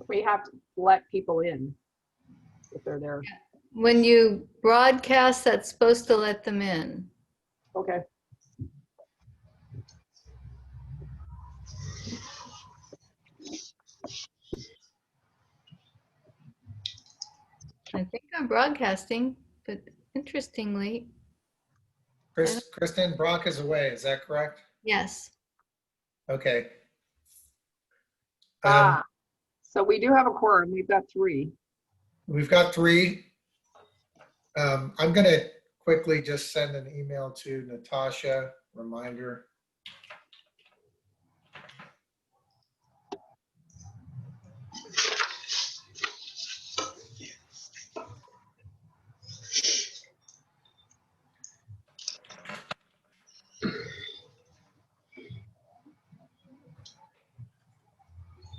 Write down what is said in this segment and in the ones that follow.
We have to let people in if they're there. When you broadcast, that's supposed to let them in. Okay. I think I'm broadcasting, but interestingly, Kristen, Brock is away, is that correct? yes. Okay. So we do have a quorum. We've got 3. We've got 3. I'm going to quickly just send an email to Natasha, reminder.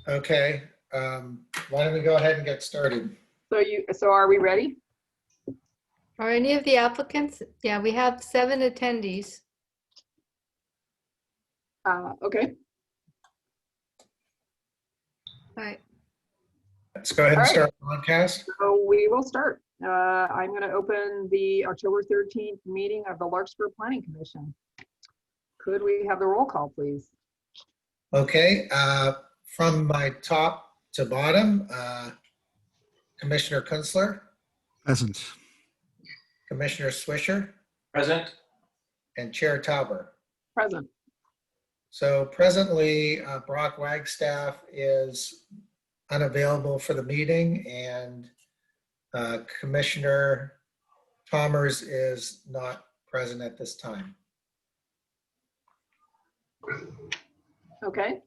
Okay, why don't we go ahead and get started? So are we ready? Are any of the applicants? Yeah, we have 7 attendees. Okay. All right. Let's go ahead and All right. start the podcast. So we will start. I'm going to open the October 13th meeting of the Larkspur Planning Commission. Could we have the roll call, please? Okay, from my top to bottom, Commissioner Kunstler, Present. Commissioner Swisher, Present. and Chair Tauber. Present. So presently, Brock Wagstaff is unavailable for the meeting, and Commissioner Thomas is not present at this time. Okay.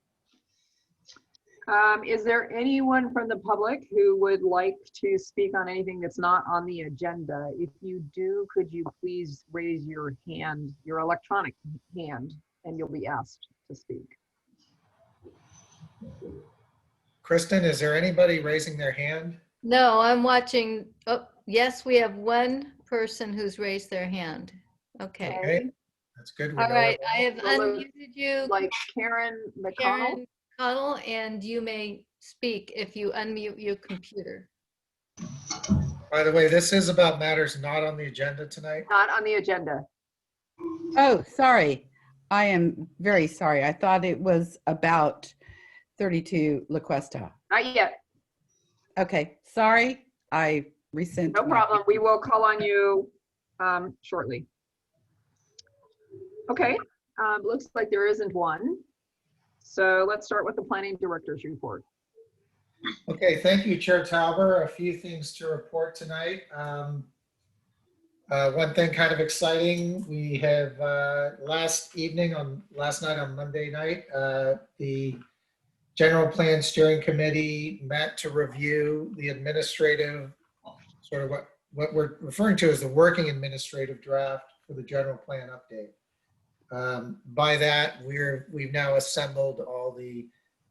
Is there anyone from the public who would like to speak on anything that's not on the agenda? If you do, could you please raise your hand, your electronic hand, and you'll be asked to speak. Kristen, is there anybody raising their hand? No, I'm watching. Oh, yes, we have 1 person who's raised their hand. Okay. Okay, that's good. We All know right, it. I have Well, unmuted you, Like Karen McConnell? Karen Connell, and you may speak if you unmute your computer. By the way, this is about matters not on the agenda tonight. Not on the agenda. Oh, sorry. I am very sorry. I thought it was about 32 La Cuesta. Not yet. Okay, sorry. I resent. No problem. We will call on you shortly. Okay, looks like there isn't one. So let's start with the planning director's report. Okay, thank you, Chair Tauber. A few things to report tonight. One thing kind of exciting, we have last night on Monday night, the General Plan Steering Committee met to review the administrative, sort of what we're referring to as the working administrative draft for the general plan update. By that, we've now assembled all the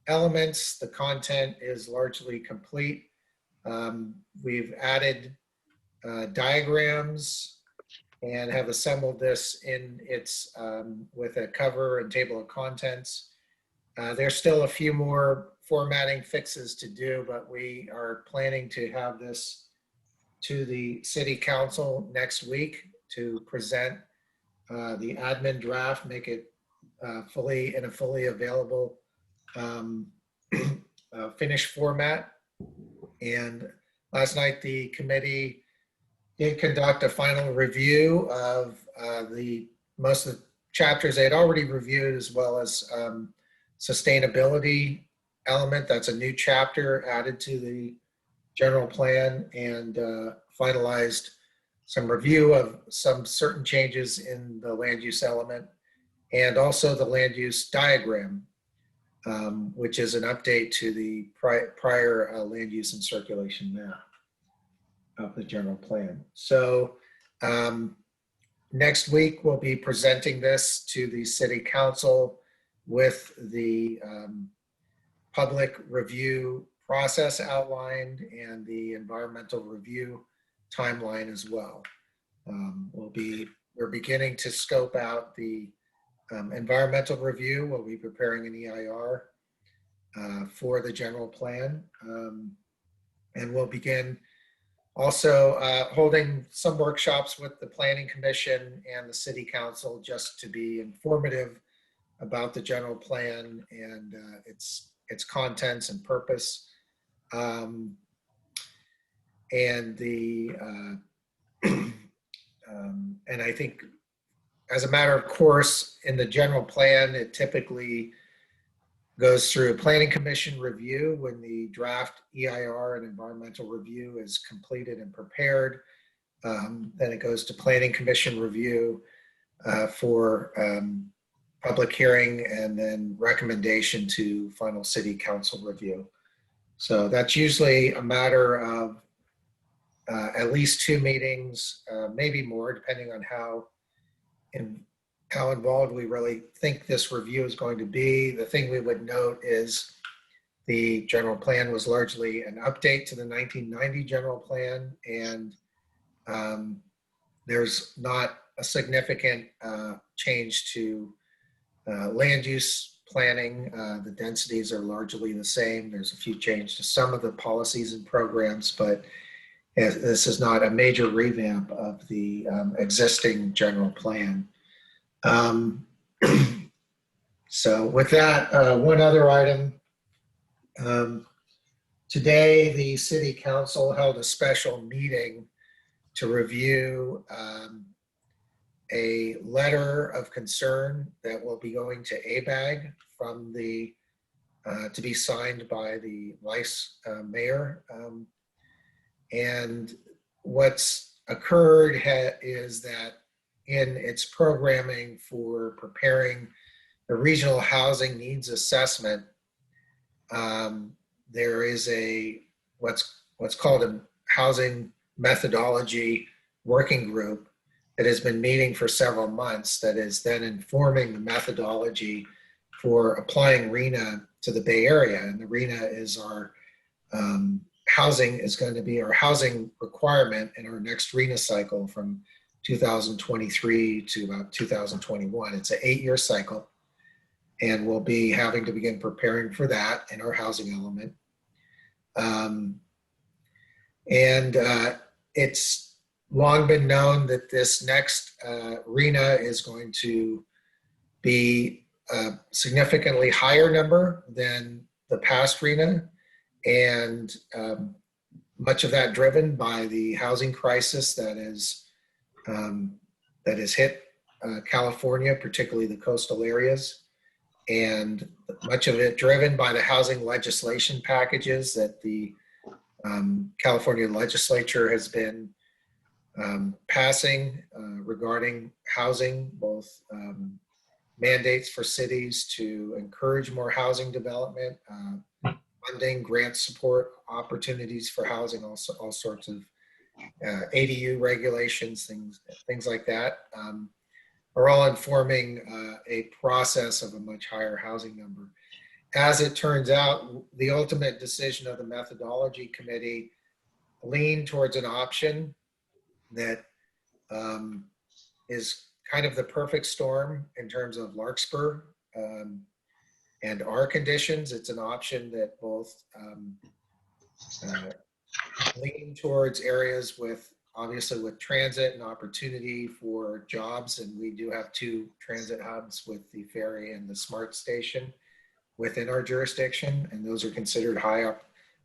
elements. The content is largely complete. We've added diagrams and have assembled this in its with a cover and table of contents. There's still a few more formatting fixes to do, but we are planning to have this to the City Council next week to present the admin draft, make it fully available finished format. And last night the committee did conduct a final review of most of the chapters they had already reviewed, as well as sustainability element. That's a new chapter added to the general plan, and finalized some review of some certain changes in the land use element, and also the land use diagram, which is an update to the prior land use and circulation map of the general plan. So next week we'll be presenting this to the City Council with the public review process outlined and the environmental review timeline as well. We're beginning to scope out the environmental review. We'll be preparing an EIR. for the general plan. And we'll begin also holding some workshops with the Planning Commission and the City Council just to be informative about the general plan and its contents and purpose. And and I think as a matter of course, in the general plan, it typically goes through a Planning Commission review when the draft EIR and environmental review is completed and prepared. Then it goes to Planning Commission review for public hearing and then recommendation to final City Council review. So that's usually a matter of at least 2 meetings, maybe more, depending on how involved we really think this review is going to be. The thing we would note is the general plan was largely an update to the 1990 general plan, and there's not a significant change to land use planning. The densities are largely the same. There's a few changes to some of the policies and programs, but this is not a major revamp of the existing general plan. So with that, one other item. Today, the City Council held a special meeting to review a letter of concern that will be going to ABAG from the, to be signed by the vice mayor. And what's occurred is that in its programming for preparing the regional housing needs assessment, there is a what's called a housing methodology working group that has been meeting for several months that is then informing the methodology for applying RHNA to the Bay Area. And the RHNA is our housing is going to be our housing requirement in our next RHNA cycle from 2023 to about 2021. It's an 8-year cycle, and we'll be having to begin preparing for that in our housing element. It's long been known that this next RHNA is going to be a significantly higher number than the past RHNA, and much of that driven by the housing crisis that has hit California, particularly the coastal areas, and much of it driven by the housing legislation packages that the California legislature has been passing regarding housing, both mandates for cities to encourage more housing development, funding, grant support opportunities for housing, also all sorts of ADU regulations, things like that, are all informing a process of a much higher housing number. As it turns out, the ultimate decision of the methodology committee leaned towards an option that is kind of the perfect storm in terms of Larkspur and our conditions. It's an option that both lean towards areas with, obviously with transit and opportunity for jobs. And we do have 2 transit hubs with the ferry and the SMART station within our jurisdiction. And those are considered high up,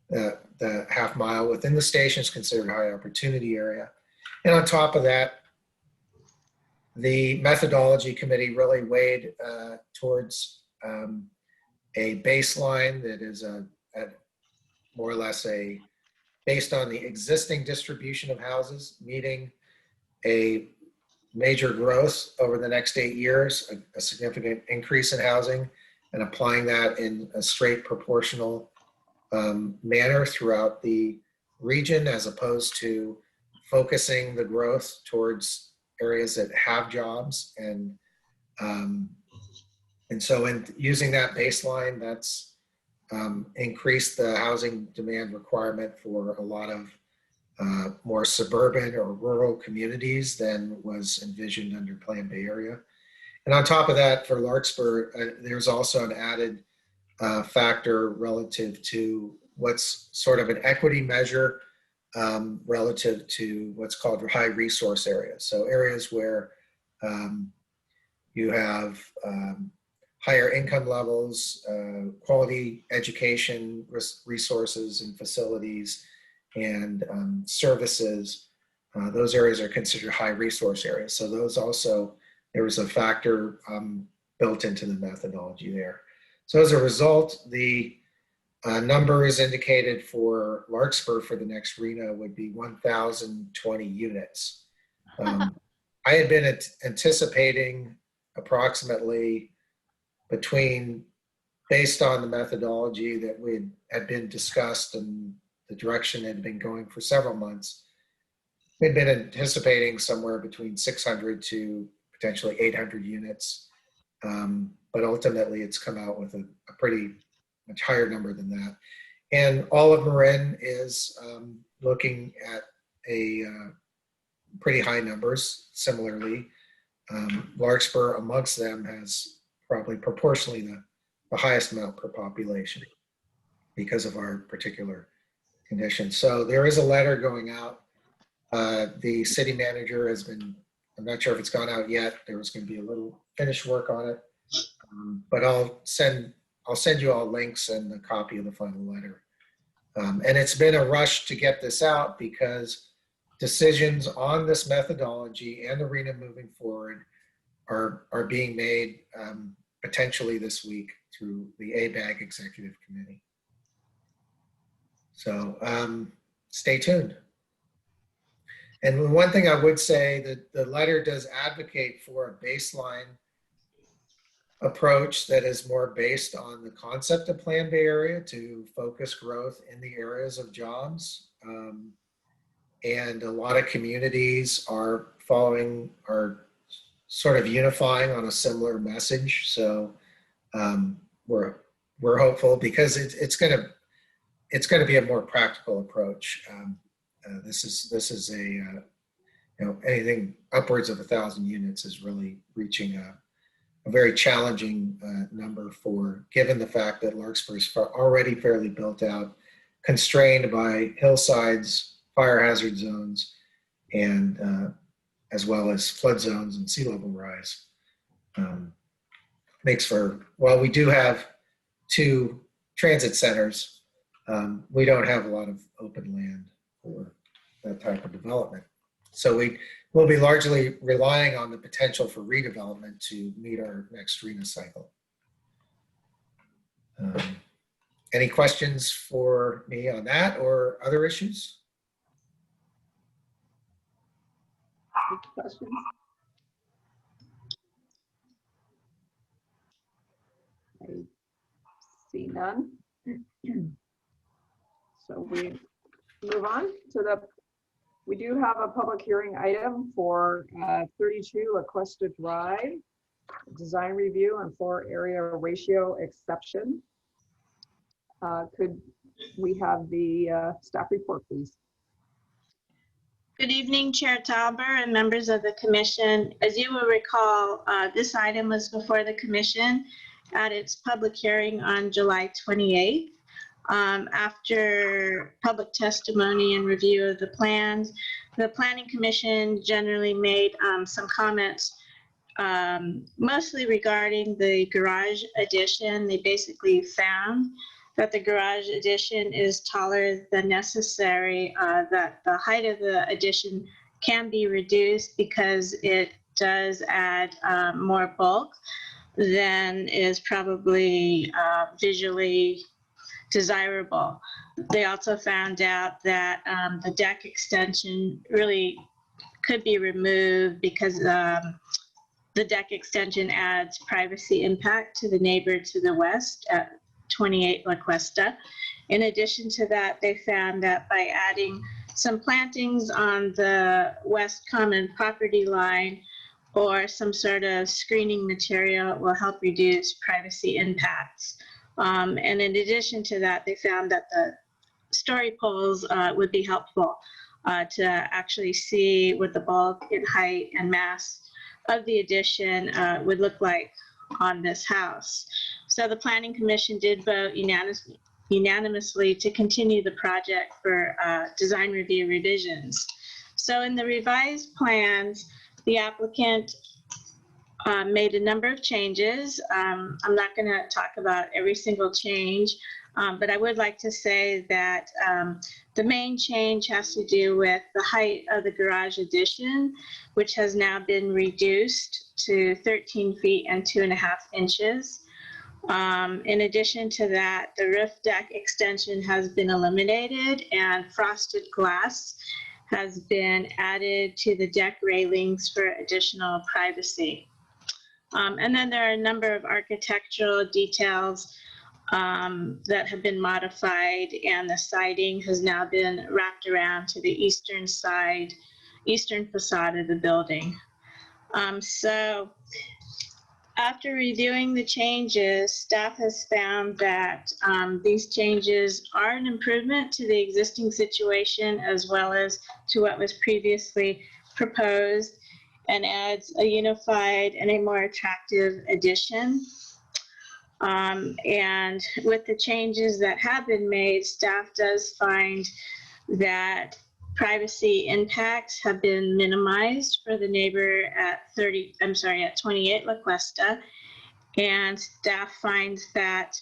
the half mile within the station is considered high opportunity area. And on top of that, the methodology committee really weighed towards a baseline that is more or less based on the existing distribution of houses, meeting a major growth over the next 8 years, a significant increase in housing, and applying that in a straight proportional manner throughout the region, as opposed to focusing the growth towards areas that have jobs. And so in using that baseline, that's increased the housing demand requirement for a lot of more suburban or rural communities than was envisioned under Plan Bay Area. And on top of that, for Larkspur, there's also an added factor relative to what's sort of an equity measure relative to what's called high resource areas. So areas where you have higher income levels, quality education resources and facilities, and services. Those areas are considered high resource areas. So those also, there was a factor built into the methodology there. So as a result, the numbers indicated for Larkspur for the next RENA would be 1,020 units. I had been anticipating approximately between, based on the methodology that had been discussed and the direction had been going for several months, we'd been anticipating somewhere between 600 to potentially 800 units. But ultimately it's come out with a pretty much higher number than that. And all of Marin is looking at a pretty high numbers similarly. Larkspur amongst them has probably proportionally the highest amount per population because of our particular conditions. So there is a letter going out. The city manager has been, I'm not sure if it's gone out yet. There was going to be a little finish work on it. But I'll send you all links and a copy of the final letter. And it's been a rush to get this out because decisions on this methodology and the RENA moving forward are being made potentially this week through the ABAG Executive Committee. So stay tuned. And one thing I would say that the letter does advocate for a baseline approach that is more based on the concept of Plan Bay Area to focus growth in the areas of jobs. And a lot of communities are sort of unifying on a similar message. So we're hopeful because it's going to be a more practical approach. This is a anything upwards of 1,000 units is really reaching a very challenging number for, given the fact that Larkspur is already fairly built out, constrained by hillsides, fire hazard zones, and as well as flood zones and sea level rise. Makes for, while we do have 2 transit centers, we don't have a lot of open land for that type of development. So we will be largely relying on the potential for redevelopment to meet our next RENA cycle. Any questions for me on that or other issues? Questions? I see none. So we move on to we do have a public hearing item for 32 Aquesta Drive, design review and floor area ratio exception. Could we have the staff report, please? Good evening, Chair Tauber and members of the commission. As you will recall, this item was before the commission at its public hearing on July 28th. After public testimony and review of the plans, the Planning Commission generally made some comments, mostly regarding the garage addition. They basically found that the garage addition is taller than necessary, that the height of the addition can be reduced because it does add more bulk than is probably visually desirable. They also found out that the deck extension really could be removed because the deck extension adds privacy impact to the neighbor to the west at 28 La Cuesta. In addition to that, they found that by adding some plantings on the west common property line or some sort of screening material will help reduce privacy impacts. And in addition to that, they found that the story poles would be helpful to actually see what the bulk and height and mass of the addition would look like on this house. So the Planning Commission did vote unanimously to continue the project for design review revisions. So in the revised plans, the applicant made a number of changes. I'm not going to talk about every single change, but I would like to say that the main change has to do with the height of the garage addition, which has now been reduced to 13 feet and 2.5 inches. In addition to that, the roof deck extension has been eliminated and frosted glass has been added to the deck railings for additional privacy. And then there are a number of architectural details that have been modified, and the siding has now been wrapped around to the eastern facade of the building. So after reviewing the changes, staff has found that these changes are an improvement to the existing situation as well as to what was previously proposed, and adds a unified and a more attractive addition. And with the changes that have been made, staff does find that privacy impacts have been minimized for the neighbor at 28 La Cuesta, and staff finds that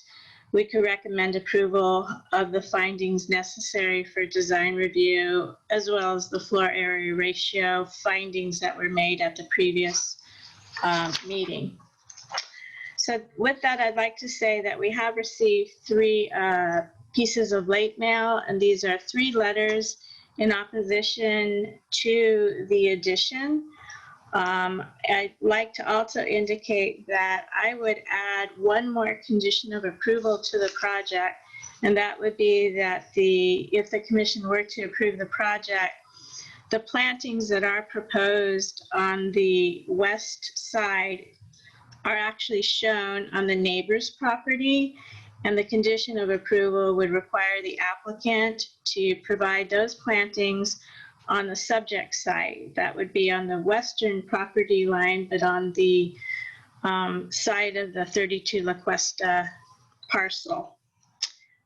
we could recommend approval of the findings necessary for design review, as well as the floor area ratio findings that were made at the previous meeting. So with that, I'd like to say that we have received 3 pieces of late mail, and these are 3 letters in opposition to the addition. I'd like to also indicate that I would add one more condition of approval to the project, and that would be that if the commission were to approve the project, the plantings that are proposed on the west side are actually shown on the neighbor's property, and the condition of approval would require the applicant to provide those plantings on the subject site. That would be on the western property line, but on the side of the 32 La Cuesta parcel.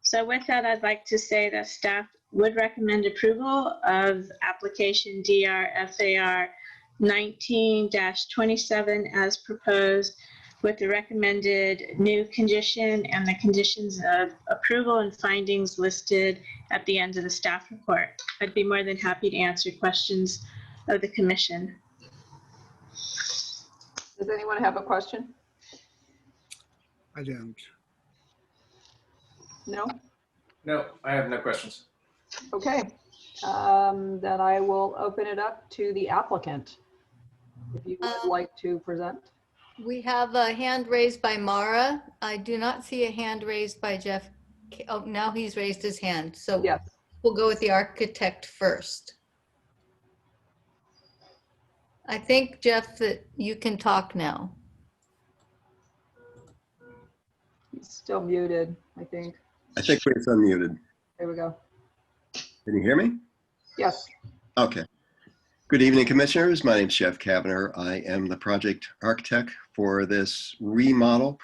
So with that, I'd like to say that staff would recommend approval of application DRFAR 19-27 as proposed, with the recommended new condition and the conditions of approval and findings listed at the end of the staff report. I'd be more than happy to answer questions of the commission. Does anyone have a question? I don't. No? No, I have no questions. Okay. Then I will open it up to the applicant. If you would like to present. We have a hand raised by Mara. I do not see a hand raised by Jeff. Oh, now he's raised his hand. So Yes. we'll go with the architect first. I think, Jeff, that you can talk now. He's still muted, I think. I think it's unmuted. There we go. Can you hear me? Yes. Okay. Good evening, commissioners. My name is Jeff Kavanagh. I am the project architect for this remodel.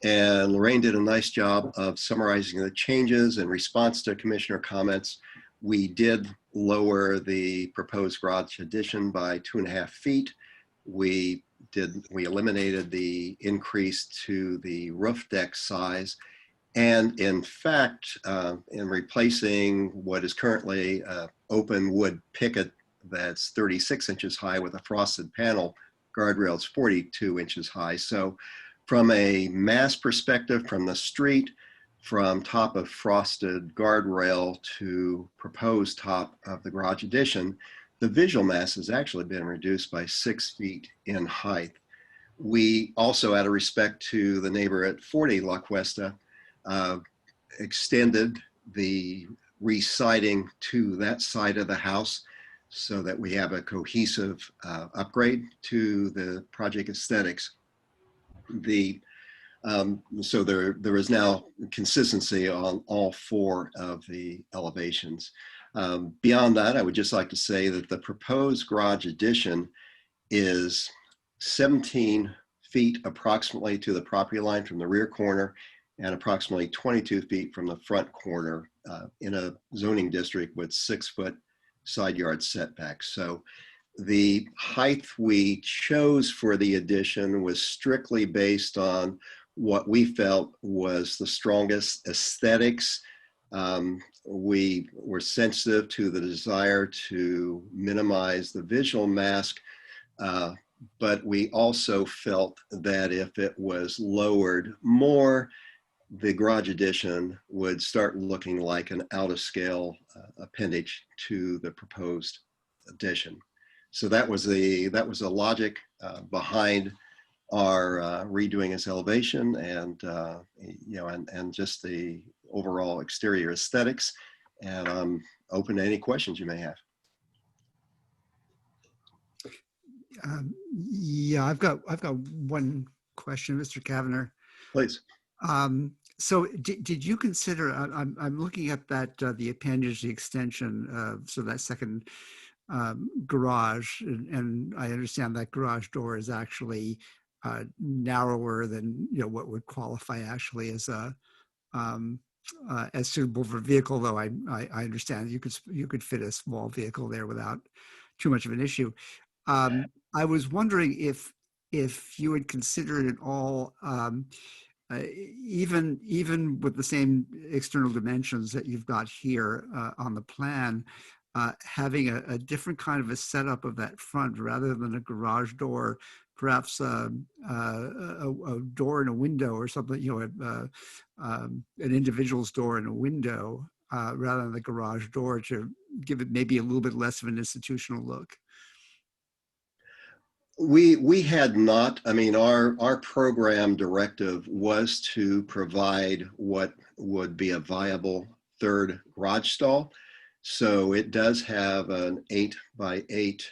And Lorraine did a nice job of summarizing the changes in response to commissioner comments. We did lower the proposed garage addition by 2.5 feet. We eliminated the increase to the roof deck size. And in fact, in replacing what is currently open wood picket that's 36 inches high with a frosted panel, guardrail is 42 inches high. So from a mass perspective, from the street, from top of frosted guardrail to proposed top of the garage addition, the visual mass has actually been reduced by 6 feet in height. We also, out of respect to the neighbor at 40 La Cuesta, extended the re-siding to that side of the house so that we have a cohesive upgrade to the project aesthetics. So there is now consistency on all 4 of the elevations. Beyond that, I would just like to say that the proposed garage addition is 17 feet approximately to the property line from the rear corner and approximately 22 feet from the front corner in a zoning district with 6-foot side yard setbacks. So the height we chose for the addition was strictly based on what we felt was the strongest aesthetics. We were sensitive to the desire to minimize the visual mask, but we also felt that if it was lowered more, the garage addition would start looking like an out of scale appendage to the proposed addition. So that was the logic behind our redoing its elevation and and just the overall exterior aesthetics. And I'm open to any questions you may have. Yeah, I've got one question, Mr. Kavanagh. Please. So did you consider, I'm looking at that, the appendage, the extension, so that second garage, and I understand that garage door is actually narrower than, what would qualify actually as a as suitable for vehicle, though I understand you could fit a small vehicle there without too much of an issue. I was wondering if you had considered at all, even with the same external dimensions that you've got here on the plan, having a different kind of a setup of that front rather than a garage door, perhaps a door and a window or something, an individual's door and a window rather than the garage door, to give it maybe a little bit less of an institutional look. We had not, I mean, our program directive was to provide what would be a viable third garage stall. So it does have an 8x8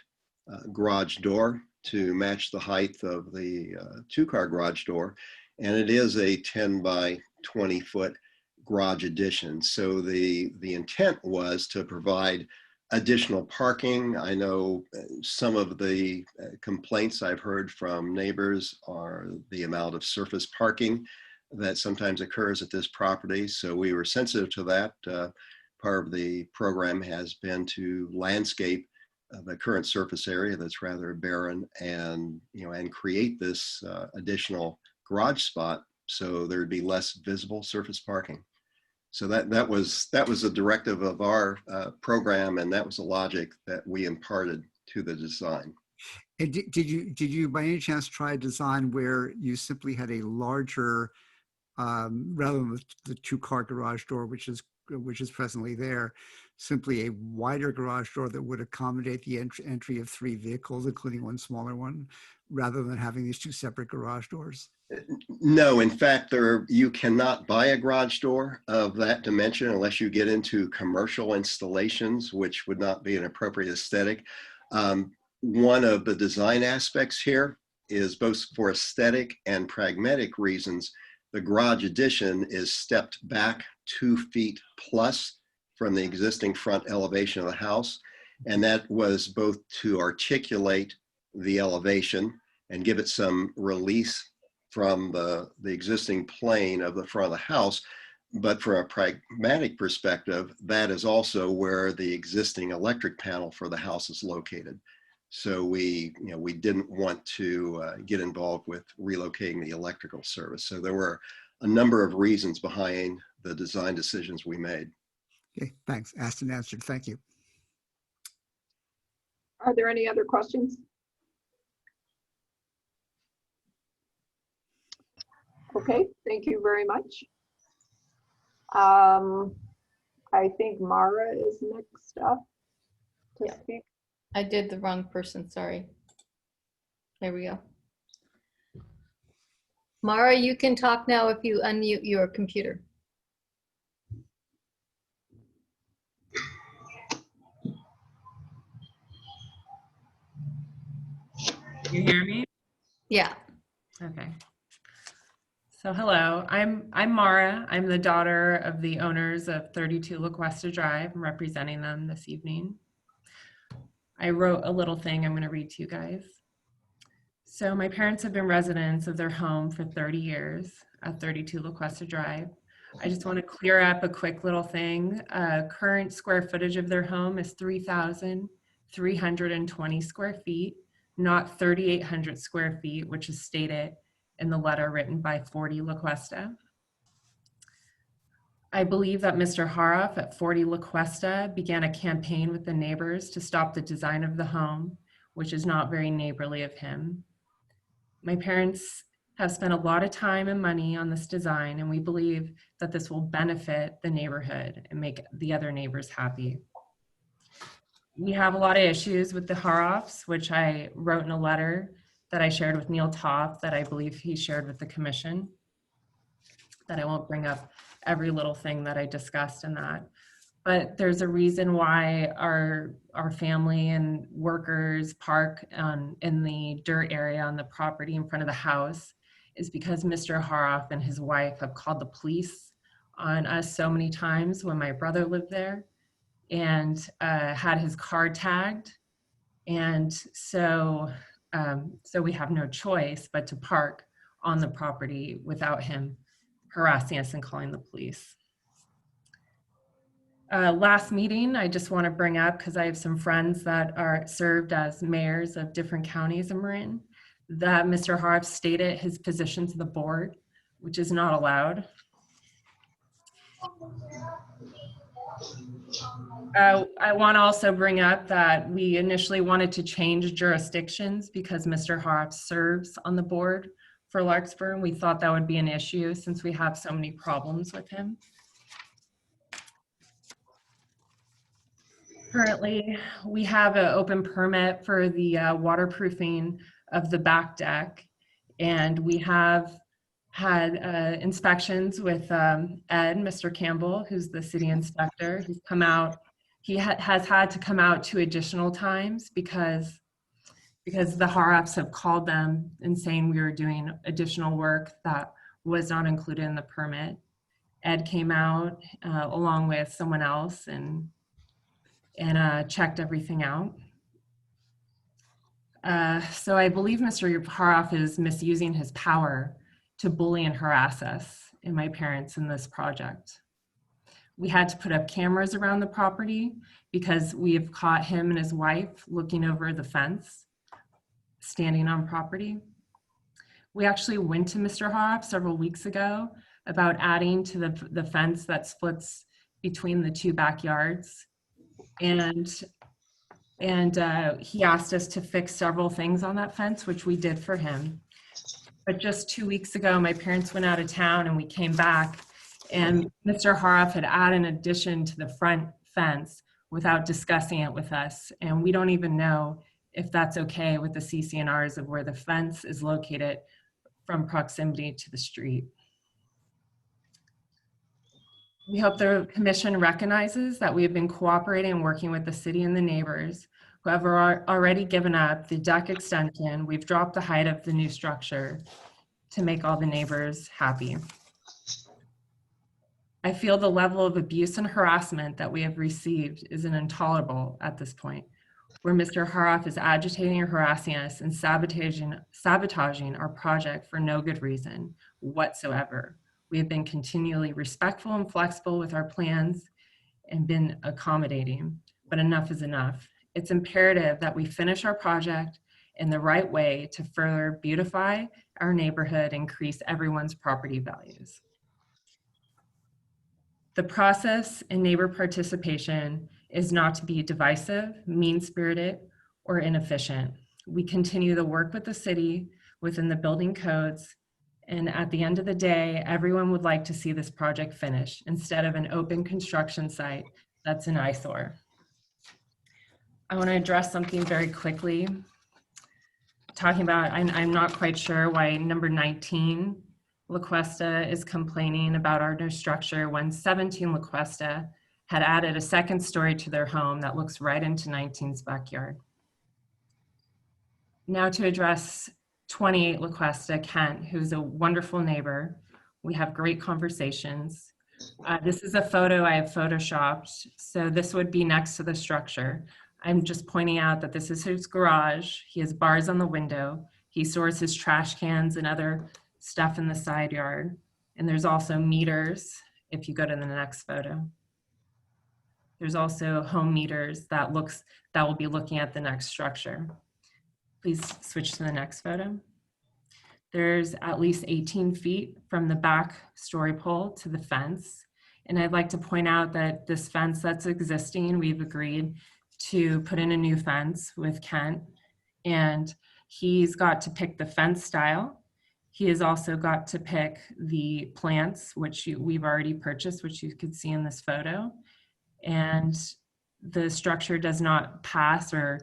garage door to match the height of the 2-car garage door. And it is a 10x20 foot garage addition. So the intent was to provide additional parking. I know some of the complaints I've heard from neighbors are the amount of surface parking that sometimes occurs at this property. So we were sensitive to that. Part of the program has been to landscape the current surface area that's rather barren, and and create this additional garage spot so there'd be less visible surface parking. So that was a directive of our program, and that was a logic that we imparted to the design. And did you by any chance try a design where you simply had a larger, rather than the 2-car garage door, which is presently there, simply a wider garage door that would accommodate the entry of 3 vehicles, including one smaller one, rather than having these 2 separate garage doors? No, in fact, you cannot buy a garage door of that dimension unless you get into commercial installations, which would not be an appropriate aesthetic. One of the design aspects here is both for aesthetic and pragmatic reasons. The garage addition is stepped back 2 feet plus from the existing front elevation of the house. And that was both to articulate the elevation and give it some release from the existing plane of the front of the house. But from a pragmatic perspective, that is also where the existing electric panel for the house is located. So we didn't want to get involved with relocating the electrical service. So there were a number of reasons behind the design decisions we made. Okay, thanks. Asked and answered. Thank you. Are there any other questions? Okay, thank you very much. I think Mara is next up to Yeah. speak. I did the wrong person, sorry. There we go. Mara, you can talk now if you unmute your computer. You hear me? Yeah. Okay. So hello, I'm Mara. I'm the daughter of the owners of 32 La Cuesta Drive. I'm representing them this evening. I wrote a little thing I'm going to read to you guys. So my parents have been residents of their home for 30 years at 32 La Cuesta Drive. I just want to clear up a quick little thing. Current square footage of their home is 3,320 square feet, not 3,800 square feet, which is stated in the letter written by 40 La Cuesta. I believe that Mr. Haroff at 40 La Cuesta began a campaign with the neighbors to stop the design of the home, which is not very neighborly of him. My parents have spent a lot of time and money on this design, and we believe that this will benefit the neighborhood and make the other neighbors happy. We have a lot of issues with the Haroffs, which I wrote in a letter that I shared with Neil Toth that I believe he shared with the commission, that I won't bring up every little thing that I discussed in that. But there's a reason why our family and workers park in the dirt area on the property in front of the house is because Mr. Haroff and his wife have called the police on us so many times when my brother lived there and had his car tagged. And so we have no choice but to park on the property without him harassing us and calling the police. Last meeting, I just want to bring up, because I have some friends that are served as mayors of different counties in Marin, that Mr. Haroff stated his position to the board, which is not allowed. I want to also bring up that we initially wanted to change jurisdictions because Mr. Haroff serves on the board for Larkspur, and we thought that would be an issue since we have so many problems with him. Currently, we have an open permit for the waterproofing of the back deck, and we have had inspections with Ed, Mr. Campbell, who's the city inspector. He's come out. He has had to come out 2 additional times because the Haroffs have called them and saying we were doing additional work that was not included in the permit. Ed came out along with someone else and checked everything out. So I believe Mr. Haroff is misusing his power to bully and harass us and my parents in this project. We had to put up cameras around the property because we have caught him and his wife looking over the fence, standing on property. We actually went to Mr. Haroff several weeks ago about adding to the fence that splits between the 2 backyards. And he asked us to fix several things on that fence, which we did for him. But just 2 weeks ago, my parents went out of town and we came back, and Mr. Haroff had added an addition to the front fence without discussing it with us. And we don't even know if that's okay with the CCNRs of where the fence is located from proximity to the street. We hope the commission recognizes that we have been cooperating and working with the city and the neighbors who have already given up the deck extension. We've dropped the height of the new structure to make all the neighbors happy. I feel the level of abuse and harassment that we have received is intolerable at this point, where Mr. Haroff is agitating and harassing us and sabotaging our project for no good reason whatsoever. We have been continually respectful and flexible with our plans and been accommodating, but enough is enough. It's imperative that we finish our project in the right way to further beautify our neighborhood, increase everyone's property values. The process and neighbor participation is not to be divisive, mean-spirited, or inefficient. We continue to work with the city within the building codes, and at the end of the day, everyone would like to see this project finished instead of an open construction site that's an eyesore. I want to address something very quickly. Talking about, I'm not quite sure why number 19 La Cuesta is complaining about our new structure when 17 La Cuesta had added a second story to their home that looks right into 19's backyard. Now to address 28 La Cuesta, Kent, who's a wonderful neighbor. We have great conversations. This is a photo I have photoshopped. So this would be next to the structure. I'm just pointing out that this is his garage. He has bars on the window. He stores his trash cans and other stuff in the side yard. And there's also meters, if you go to the next photo. There's also home meters that will be looking at the next structure. Please switch to the next photo. There's at least 18 feet from the back story pole to the fence. And I'd like to point out that this fence that's existing, we've agreed to put in a new fence with Kent, and he's got to pick the fence style. He has also got to pick the plants, which we've already purchased, which you could see in this photo. And the structure does not pass or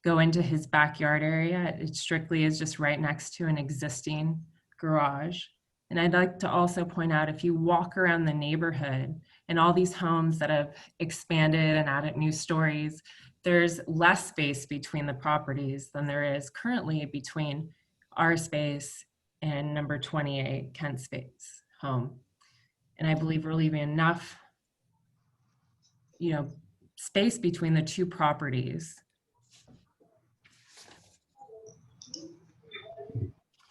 go into his backyard area. It strictly is just right next to an existing garage. And I'd like to also point out, if you walk around the neighborhood and all these homes that have expanded and added new stories, there's less space between the properties than there is currently between our space and number 28 Kent Space home. And I believe we're leaving enough, space between the two properties.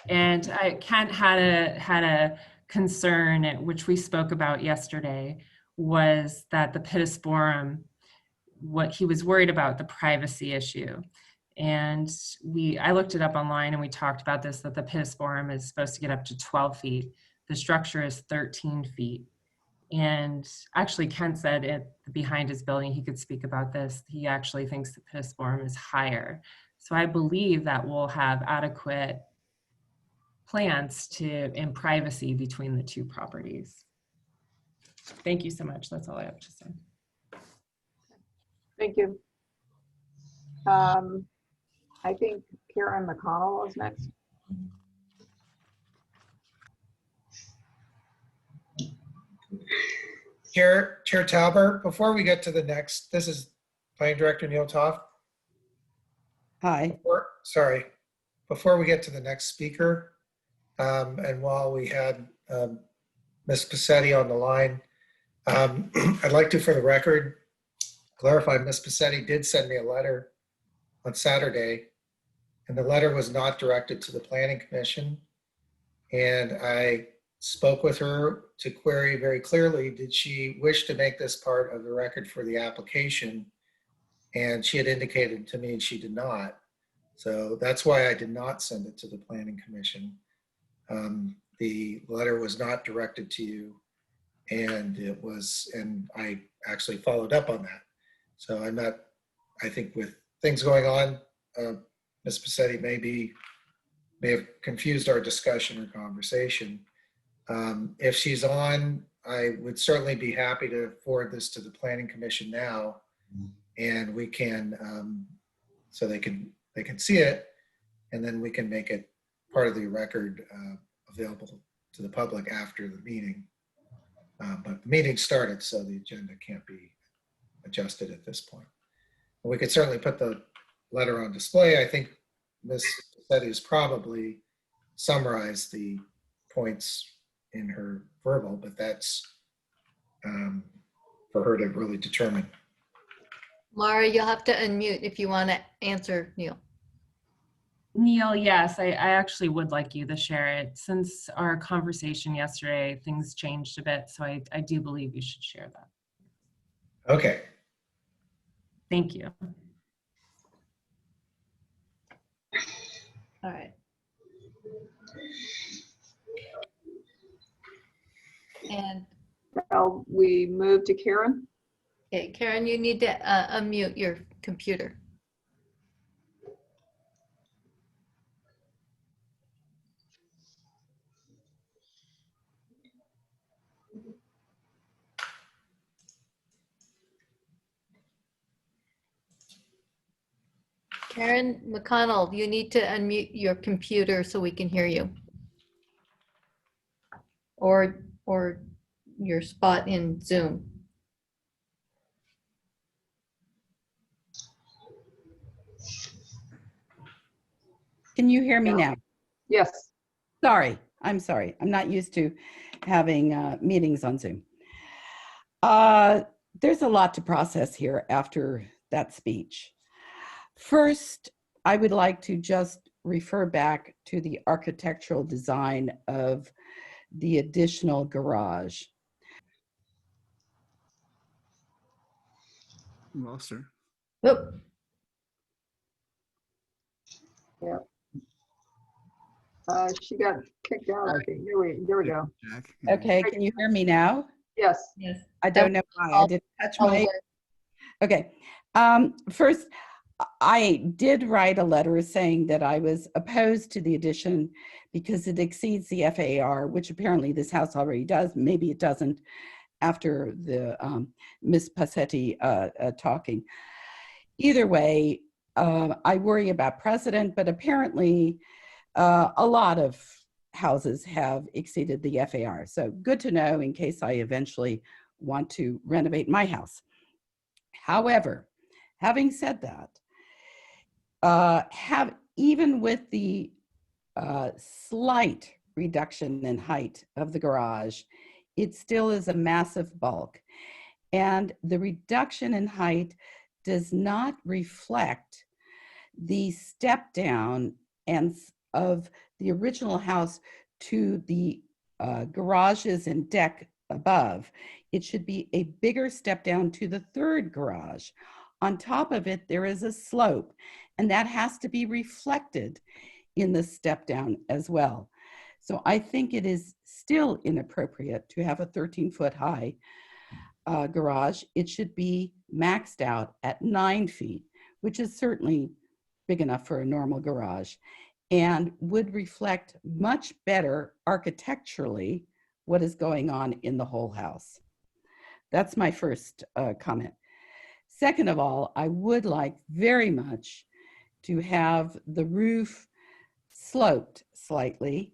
And Kent had a concern, which we spoke about yesterday, was that the pittosporum, what he was worried about, the privacy issue. And I looked it up online and we talked about this, that the pittosporum is supposed to get up to 12 feet. The structure is 13 feet. And actually Kent said behind his building, he could speak about this, he actually thinks the pittosporum is higher. So I believe that we'll have adequate plants in privacy between the two properties. Thank you so much. That's all I have to say. Thank you. I think Karen McConnell is next. Chair Tauber, before we get to the next, this is Planning Director Neil Toft. Hi. Sorry, before we get to the next speaker, and while we had Ms. Passetti on the line, I'd like to, for the record, clarify Ms. Passetti did send me a letter on Saturday, and the letter was not directed to the Planning Commission. And I spoke with her to query very clearly, did she wish to make this part of the record for the application? And she had indicated to me she did not. So that's why I did not send it to the Planning Commission. The letter was not directed to you, and I actually followed up on that. So I'm not, I think with things going on, Ms. Passetti may have confused our discussion or conversation. If she's on, I would certainly be happy to forward this to the Planning Commission now, and we can, so they can see it, and then we can make it part of the record available to the public after the meeting. But the meeting started, so the agenda can't be adjusted at this point. But we could certainly put the letter on display. I think Ms. Passetti has probably summarized the points in her verbal, but that's for her to really determine. Mara, you'll have to unmute if you want to answer Neil. Neil, yes, I actually would like you to share it. Since our conversation yesterday, things changed a bit, so I do believe you should share that. Okay. Thank you. All right. And Well, we move to Karen. okay, Karen, you need to unmute your computer. Karen McConnell, you need to unmute your computer so we can hear you. Or your spot in Zoom. Can you hear me now? Yes. Sorry, I'm sorry. I'm not used to having meetings on Zoom. There's a lot to process here after that speech. First, I would like to just refer back to the architectural design of the additional garage. Well, sir. Oh, Yeah. She got kicked out, I think. There we go. Jack. Yeah. Okay, can you hear me now? Yes. yes. I don't know why I didn't touch my. Okay. First, I did write a letter saying that I was opposed to the addition because it exceeds the FAR, which apparently this house already does. Maybe it doesn't after the Miss Passetti talking. Either way, I worry about precedent, but apparently a lot of houses have exceeded the FAR. So good to know in case I eventually want to renovate my house. However, having said that, even with the slight reduction in height of the garage, it still is a massive bulk. And the reduction in height does not reflect the step down and of the original house to the garages and deck above. It should be a bigger step down to the third garage. On top of it, there is a slope, and that has to be reflected in the step down as well. So I think it is still inappropriate to have a 13-foot high garage. It should be maxed out at 9 feet, which is certainly big enough for a normal garage, and would reflect much better architecturally what is going on in the whole house. That's my first comment. Second of all, I would like very much to have the roof sloped slightly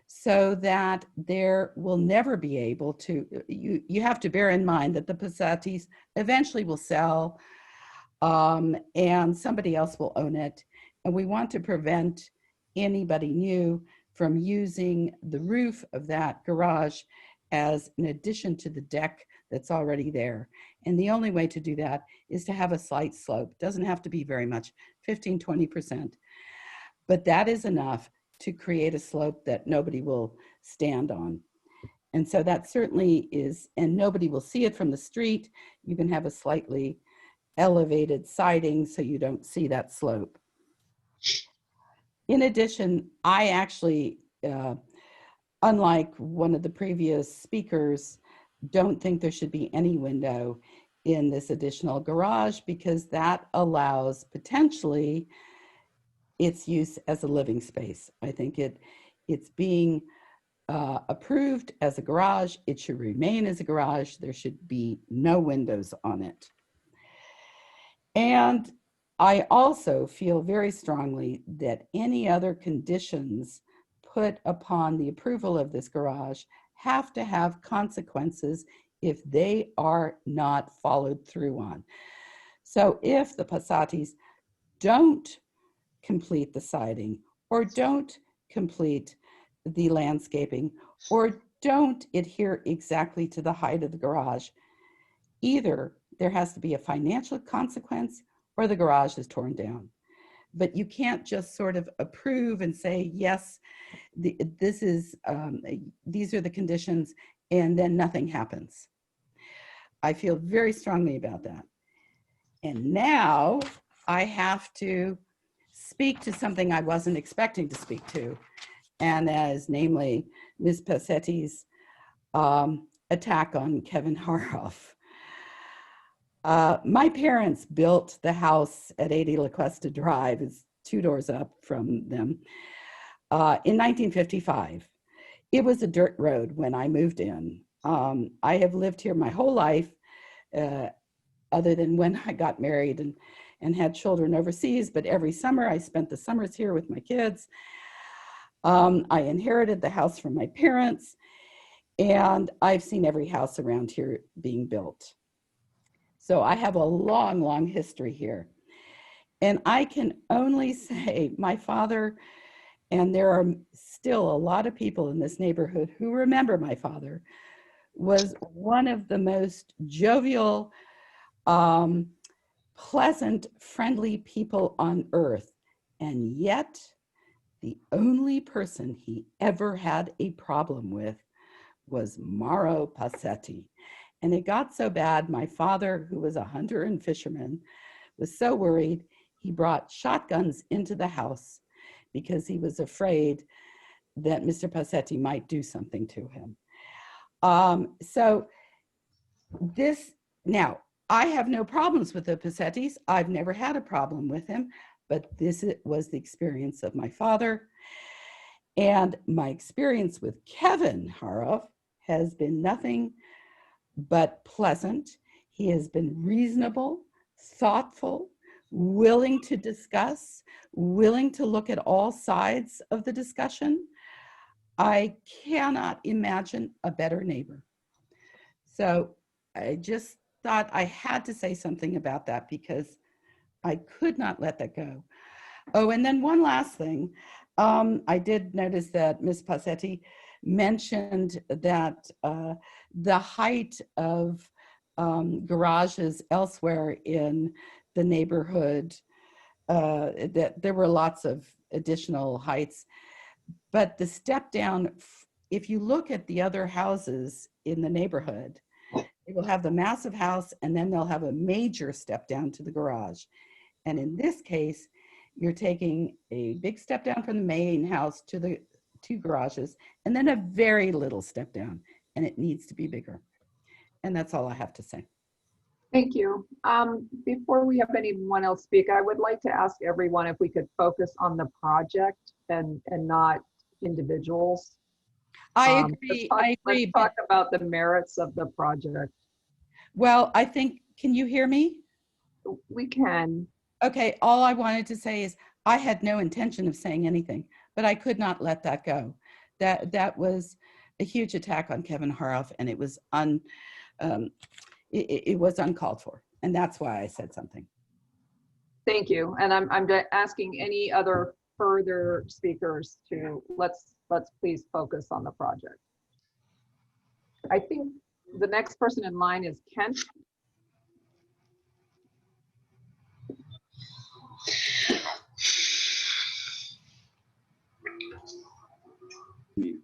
so that there will never be able to, you have to bear in mind that the Passettis eventually will sell and somebody else will own it. And we want to prevent anybody new from using the roof of that garage as an addition to the deck that's already there. And the only way to do that is to have a slight slope. Doesn't have to be very much, 15, 20%. But that is enough to create a slope that nobody will stand on. And so that certainly is, and nobody will see it from the street. You can have a slightly elevated siding so you don't see that slope. In addition, I actually, unlike one of the previous speakers, don't think there should be any window in this additional garage because that allows potentially its use as a living space. I think it's being approved as a garage. It should remain as a garage. There should be no windows on it. And I also feel very strongly that any other conditions put upon the approval of this garage have to have consequences if they are not followed through on. So if the Passettis don't complete the siding or don't complete the landscaping or don't adhere exactly to the height of the garage, either there has to be a financial consequence or the garage is torn down. But you can't just sort of approve and say, yes, these are the conditions, and then nothing happens. I feel very strongly about that. And now I have to speak to something I wasn't expecting to speak to, and as namely Ms. Passetti's attack on Kevin Harhoff. My parents built the house at 80 La Cuesta Drive, it's 2 doors up from them, in 1955. It was a dirt road when I moved in. I have lived here my whole life, other than when I got married and had children overseas, but every summer I spent the summers here with my kids. I inherited the house from my parents, and I've seen every house around here being built. So I have a long, long history here. And I can only say my father, and there are still a lot of people in this neighborhood who remember my father, was one of the most jovial, pleasant, friendly people on earth. And yet The only person he ever had a problem with was Mauro Passetti. And it got so bad, my father, who was a hunter and fisherman, was so worried, he brought shotguns into the house because he was afraid that Mr. Passetti might do something to him. Now, I have no problems with the Passettis. I've never had a problem with him, but this was the experience of my father. And my experience with Kevin Haroff has been nothing but pleasant. He has been reasonable, thoughtful, willing to discuss, willing to look at all sides of the discussion. I cannot imagine a better neighbor. So I just thought I had to say something about that because I could not let that go. Oh, and then one last thing. I did notice that Ms. Passetti mentioned that the height of garages elsewhere in the neighborhood, that there were lots of additional heights, but the step down, if you look at the other houses in the neighborhood, they will have the massive house and then they'll have a major step down to the garage. And in this case, you're taking a big step down from the main house to the two garages and then a very little step down, and it needs to be bigger. And that's all I have to say. Thank you. Before we have anyone else speak, I would like to ask everyone if we could focus on the project and not individuals. I agree. Let's talk about the merits of the project. Well, I think, can you hear me? We can. Okay, all I wanted to say is I had no intention of saying anything, but I could not let that go. That was a huge attack on Kevin Haroff, and it was it was uncalled for, and that's why I said something. Thank you. And I'm asking any other further speakers to let's please focus on the project. I think the next person in line is Kent.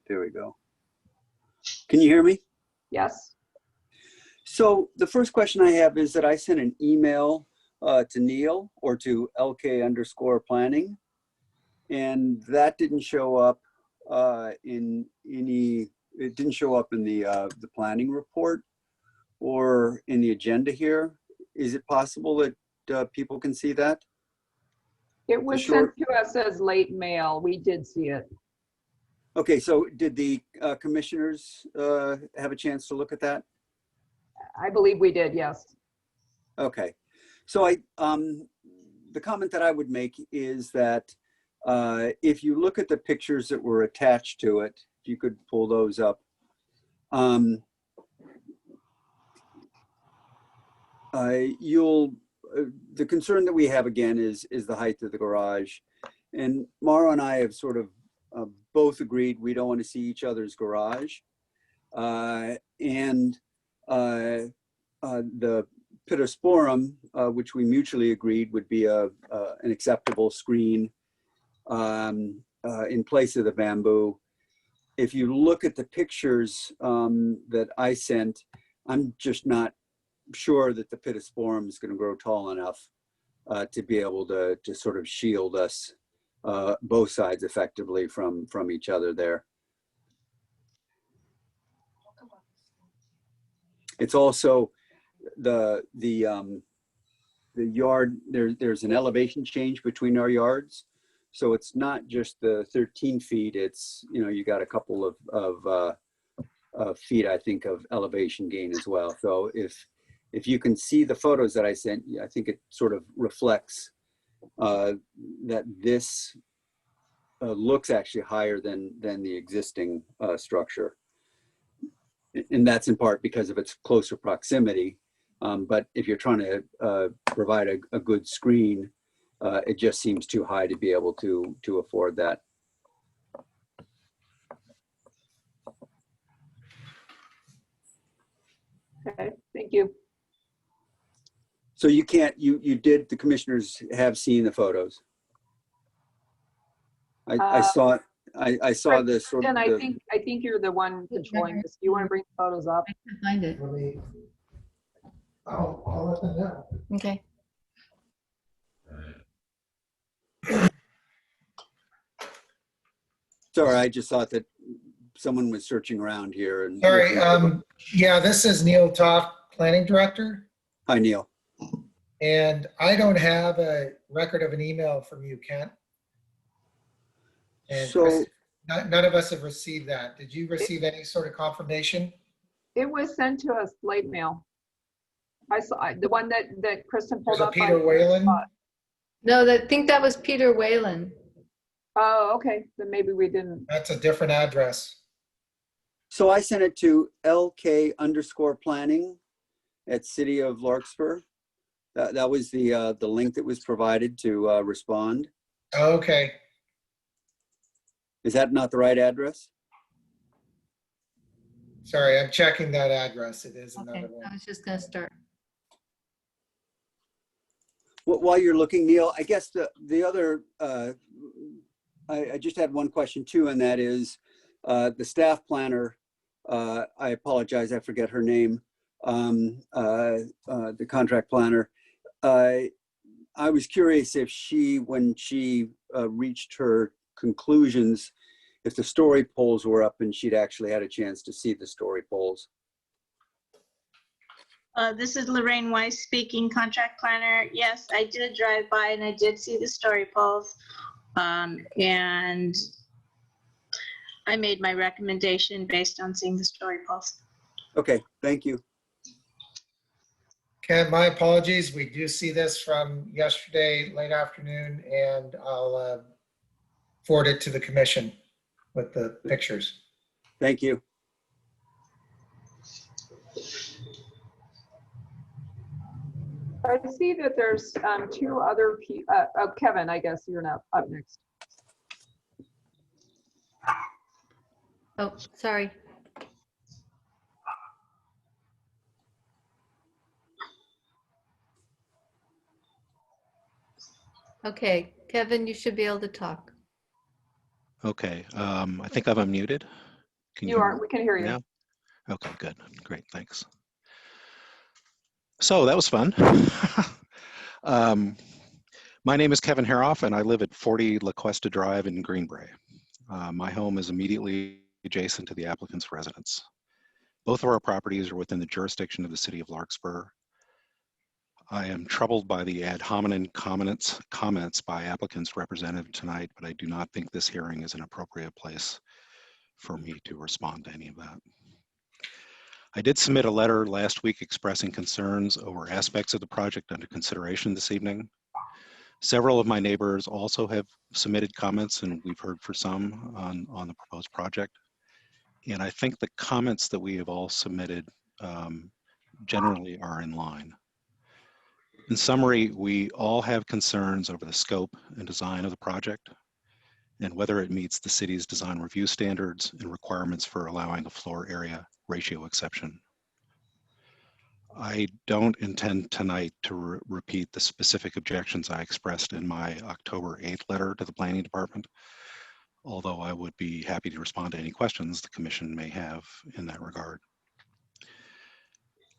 There we go. Can you hear me? Yes. So the first question I have is that I sent an email to Neil or to LK_planning, and that didn't show up in any. It didn't show up in the planning report or in the agenda here. Is it possible that people can see that? It was sent to us as late mail. We did see it. Okay, so did the commissioners have a chance to look at that? I believe we did, yes. Okay, so the comment that I would make is that if you look at the pictures that were attached to it, if you could pull those up, the concern that we have again is the height of the garage, and Mauro and I have sort of both agreed we don't want to see each other's garage, and the pittosporum, which we mutually agreed would be an acceptable screen in place of the bamboo. If you look at the pictures that I sent, I'm just not sure that the pittosporum is going to grow tall enough to be able to sort of shield us both sides effectively from each other there. It's also the yard, there's an elevation change between our yards. So it's not just the 13 feet, it's, you know, you got a couple of feet, I think, of elevation gain as well. So if you can see the photos that I sent, I think it sort of reflects that this looks actually higher than the existing structure. And that's in part because of its closer proximity. But if you're trying to provide a good screen, it just seems too high to be able to afford that. Okay, thank you. So you can't, the commissioners have seen the photos? I saw it. I saw this sort of. And I think you're the one controlling this. Do you want to bring photos up? I can find it. I'll let them know. Okay. Sorry, I just thought that someone was searching around here and. Sorry, yeah, this is Neil Toft, Planning Director, Hi, Neil. and I don't have a record of an email from you, Kent. And So, Chris, none of us have received that. Did you receive any sort of confirmation? It was sent to us late mail. I saw the one that Kristen pulled Was it up. Peter Whalen? No, I think that was Peter Whalen. Oh, okay. Then maybe we didn't. That's a different address. so I sent it to LK_planning at City of Larkspur. That was the link that was provided to respond. Okay. Is that not the right address? Sorry, I'm checking that address. It is Okay, another I one. was just gonna start. While you're looking, Neil, I guess the other, I just had one question too, and that is the staff planner, I apologize, I forget her name, the contract planner. I was curious if when she reached her conclusions, if the story poles were up and she'd actually had a chance to see the story poles. This is Lorraine Weiss speaking, contract planner. Yes, I did drive by and I did see the story poles. And I made my recommendation based on seeing the story poles. Okay, thank you. Kent, my apologies. We do see this from yesterday, late afternoon, and I'll forward it to the commission with the pictures. Thank you. I see that there's two other people. Kevin, I guess you're now up next. Oh, sorry. Okay, Kevin, you should be able to talk. Okay, I think I'm unmuted. Can You are. We can hear you. now? Okay, good, great, thanks. So that was fun. My name is Kevin Haroff, and I live at 40 La Cuesta Drive in Greenbrae. My home is immediately adjacent to the applicant's residence. Both of our properties are within the jurisdiction of the city of Larkspur. I am troubled by the ad hominem comments by applicant's representative tonight, but I do not think this hearing is an appropriate place for me to respond to any of that. I did submit a letter last week expressing concerns over aspects of the project under consideration this evening. Several of my neighbors also have submitted comments, and we've heard for some on the proposed project. And I think the comments that we have all submitted generally are in line. In summary, we all have concerns over the scope and design of the project and whether it meets the city's design review standards and requirements for allowing a floor area ratio exception. I don't intend tonight to repeat the specific objections I expressed in my October 8th letter to the Planning Department, although I would be happy to respond to any questions the Commission may have in that regard.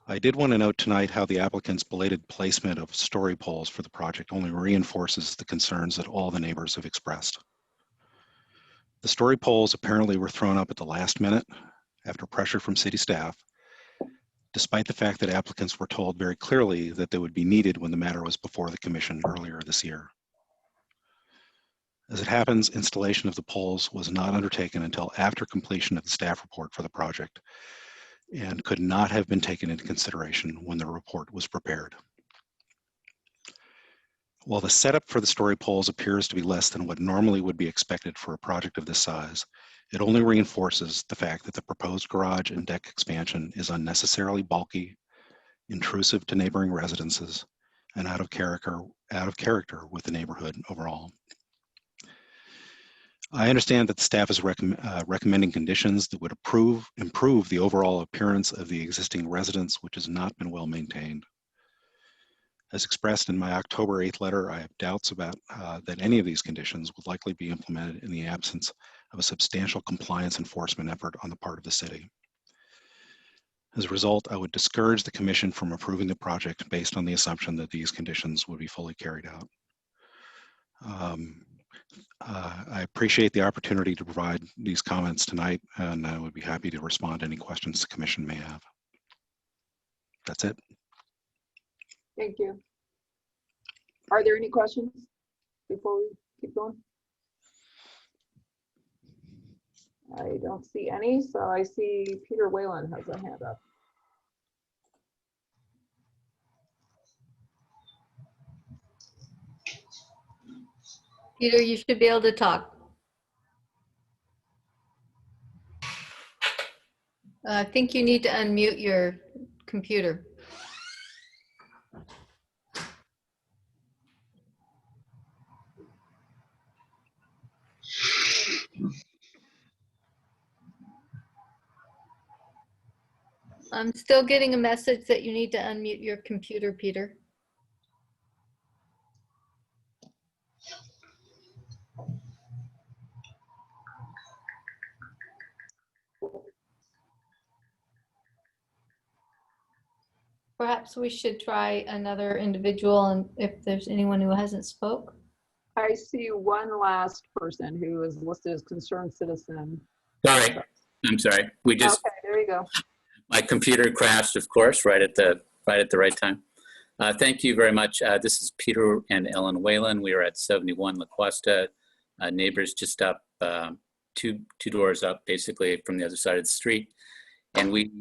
I did want to note tonight how the applicant's belated placement of story poles for the project only reinforces the concerns that all the neighbors have expressed. The story poles apparently were thrown up at the last minute after pressure from city staff, despite the fact that applicants were told very clearly that they would be needed when the matter was before the Commission earlier this year. As it happens, installation of the poles was not undertaken until after completion of the staff report for the project and could not have been taken into consideration when the report was prepared. While the setup for the story poles appears to be less than what normally would be expected for a project of this size, it only reinforces the fact that the proposed garage and deck expansion is unnecessarily bulky, intrusive to neighboring residences, and out of character with the neighborhood overall. I understand that the staff is recommending conditions that would improve the overall appearance of the existing residence, which has not been well maintained. As expressed in my October 8th letter, I have doubts about that any of these conditions would likely be implemented in the absence of a substantial compliance enforcement effort on the part of the city. As a result, I would discourage the Commission from approving the project based on the assumption that these conditions would be fully carried out. I appreciate the opportunity to provide these comments tonight, and I would be happy to respond to any questions the Commission may have. That's it. Thank you. Are there any questions before we keep going? I don't see any, so I see Peter Whalen has a hand up. Peter, you should be able to talk. I think you need to unmute your computer. I'm still getting a message that you need to unmute your computer, Peter. Perhaps we should try another individual, and if there's anyone who hasn't spoke. I see one last person who is listed as concerned citizen. Sorry, I'm sorry. We just, Okay, there you go. my computer crashed, of course, right at the right time. Thank you very much. This is Peter and Ellen Whalen. We are at 71 La Cuesta, neighbors just up, two doors up, basically from the other side of the street. And we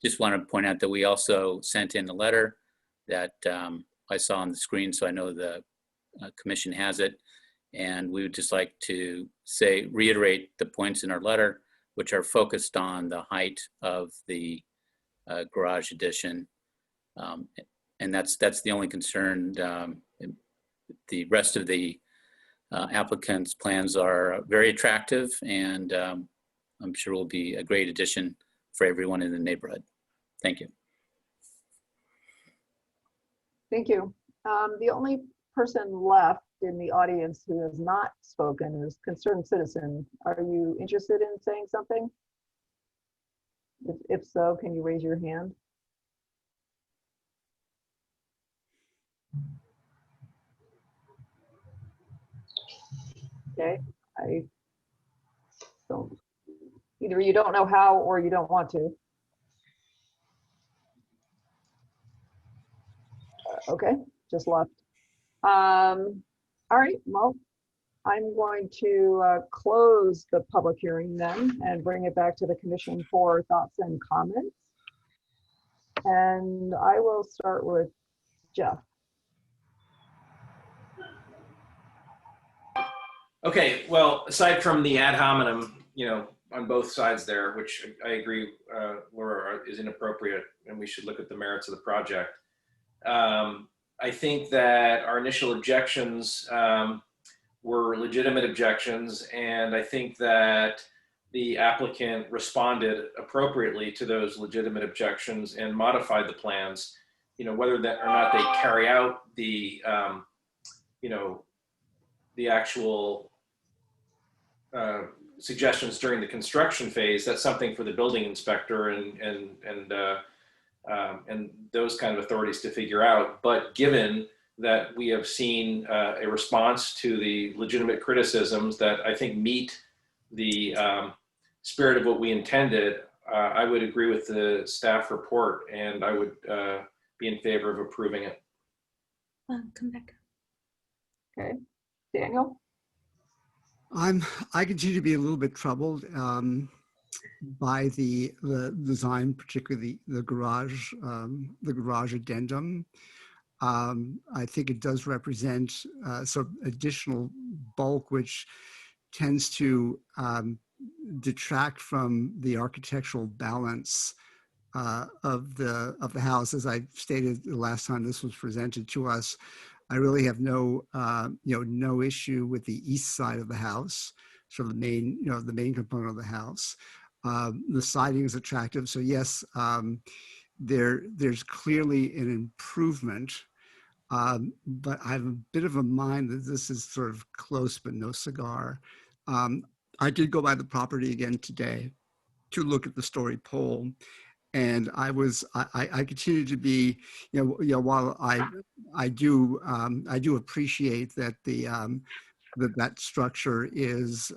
just want to point out that we also sent in a letter that I saw on the screen, so I know the commission has it. And we would just like to reiterate the points in our letter, which are focused on the height of the garage addition. And that's the only concern. The rest of the applicant's plans are very attractive, and I'm sure will be a great addition for everyone in the neighborhood. Thank you. Thank you. The only person left in the audience who has not spoken is concerned citizen. Are you interested in saying something? If so, can you raise your hand? Okay, I don't, either you don't know how or you don't want to. Okay, just left. All right, well, I'm going to close the public hearing then and bring it back to the commission for thoughts and comments. And I will start with Jeff. Okay, well, aside from the ad hominem, on both sides there, which I agree, Laura, is inappropriate, and we should look at the merits of the project. I think that our initial objections were legitimate objections, and I think that the applicant responded appropriately to those legitimate objections and modified the plans. Whether that or not they carry out the the actual suggestions during the construction phase, that's something for the building inspector and those kind of authorities to figure out. But given that we have seen a response to the legitimate criticisms that I think meet the spirit of what we intended, I would agree with the staff report, and I would be in favor of approving it. Come back. Okay, Daniel? I continue to be a little bit troubled by the design, particularly the garage addendum. I think it does represent some additional bulk, which tends to detract from the architectural balance of the house. As I stated the last time this was presented to us, I really have no issue with the east side of the house, so the main component of the house. The siding is attractive, so yes, there's clearly an improvement but I have a bit of a mind that this is sort of close but no cigar. I did go by the property again today to look at the story pole, and I continue to be, while I do appreciate that that structure is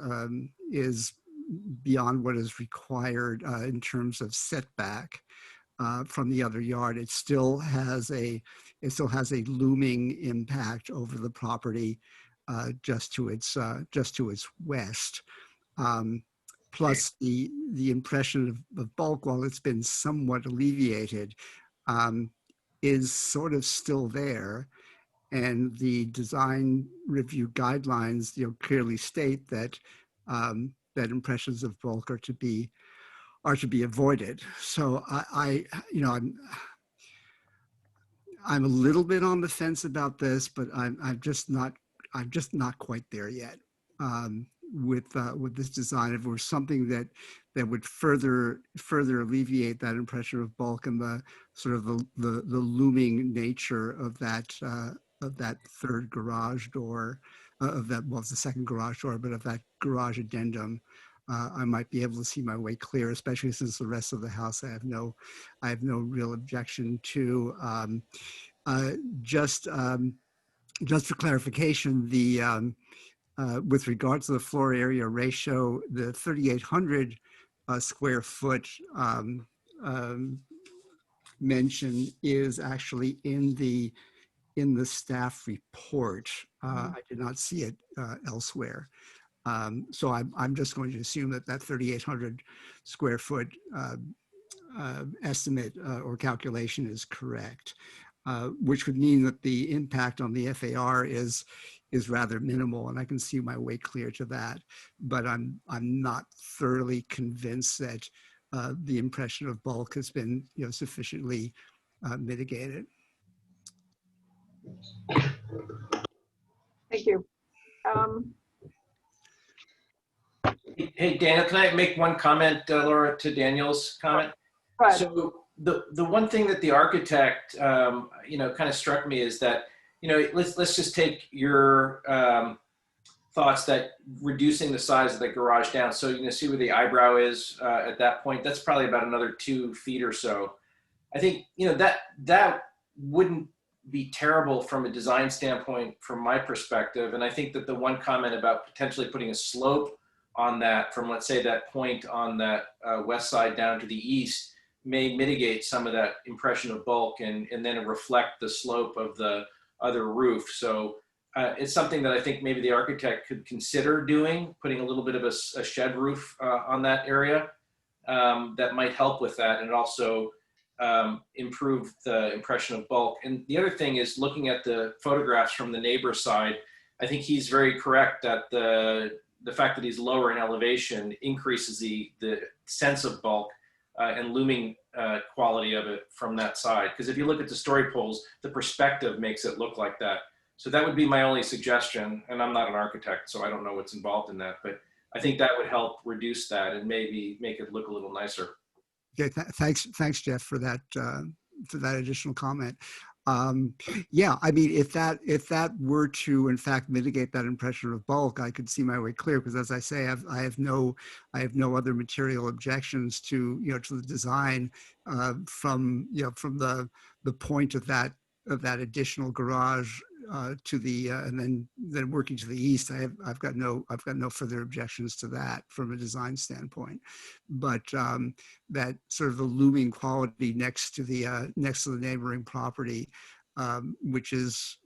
beyond what is required in terms of setback from the other yard. It still has a looming impact over the property just to its west. Plus the impression of bulk, while it's been somewhat alleviated, is sort of still there. And the design review guidelines, clearly state that that impressions of bulk are to be avoided. So I'm a little bit on the fence about this, but I'm just not quite there yet with this design. If it were something that would further alleviate that impression of bulk and the sort of the looming nature of that third garage door, it's the second garage door, but of that garage addendum, I might be able to see my way clear, especially since the rest of the house I have no real objection to. Just for clarification, with regard to the floor area ratio, the 3,800 square foot mention is actually in the staff report. I did not see it elsewhere. So I'm just going to assume that 3,800 square foot estimate or calculation is correct, which would mean that the impact on the FAR is rather minimal, and I can see my way clear to that. But I'm not thoroughly convinced that the impression of bulk has been sufficiently mitigated. Thank you. Hey, Daniel, can I make one comment, Laura, to Daniel's comment? Go ahead. So the one thing that the architect, kind of struck me is that, let's just take your thoughts that reducing the size of the garage down. So, see where the eyebrow is at that point, that's probably about another 2 feet or so. I think, that wouldn't be terrible from a design standpoint from my perspective. And I think that the one comment about potentially putting a slope on that from, let's say, that point on that west side down to the east may mitigate some of that impression of bulk and then reflect the slope of the other roof. So it's something that I think maybe the architect could consider doing, putting a little bit of a shed roof on that area that might help with that, and also improve the impression of bulk. And the other thing is, looking at the photographs from the neighbor's side, I think he's very correct that the fact that he's lower in elevation increases the sense of bulk and looming quality of it from that side. Because if you look at the story poles, the perspective makes it look like that. So that would be my only suggestion. And I'm not an architect, so I don't know what's involved in that. But I think that would help reduce that and maybe make it look a little nicer. Okay, thanks, Jeff, for that additional comment. Yeah, I mean, if that were to in fact mitigate that impression of bulk, I could see my way clear, because, as I say, I have no other material objections to to the design from the point of that additional garage to the and then working to the east. I've got no further objections to that from a design standpoint. But that sort of the looming quality next to the neighboring property, which is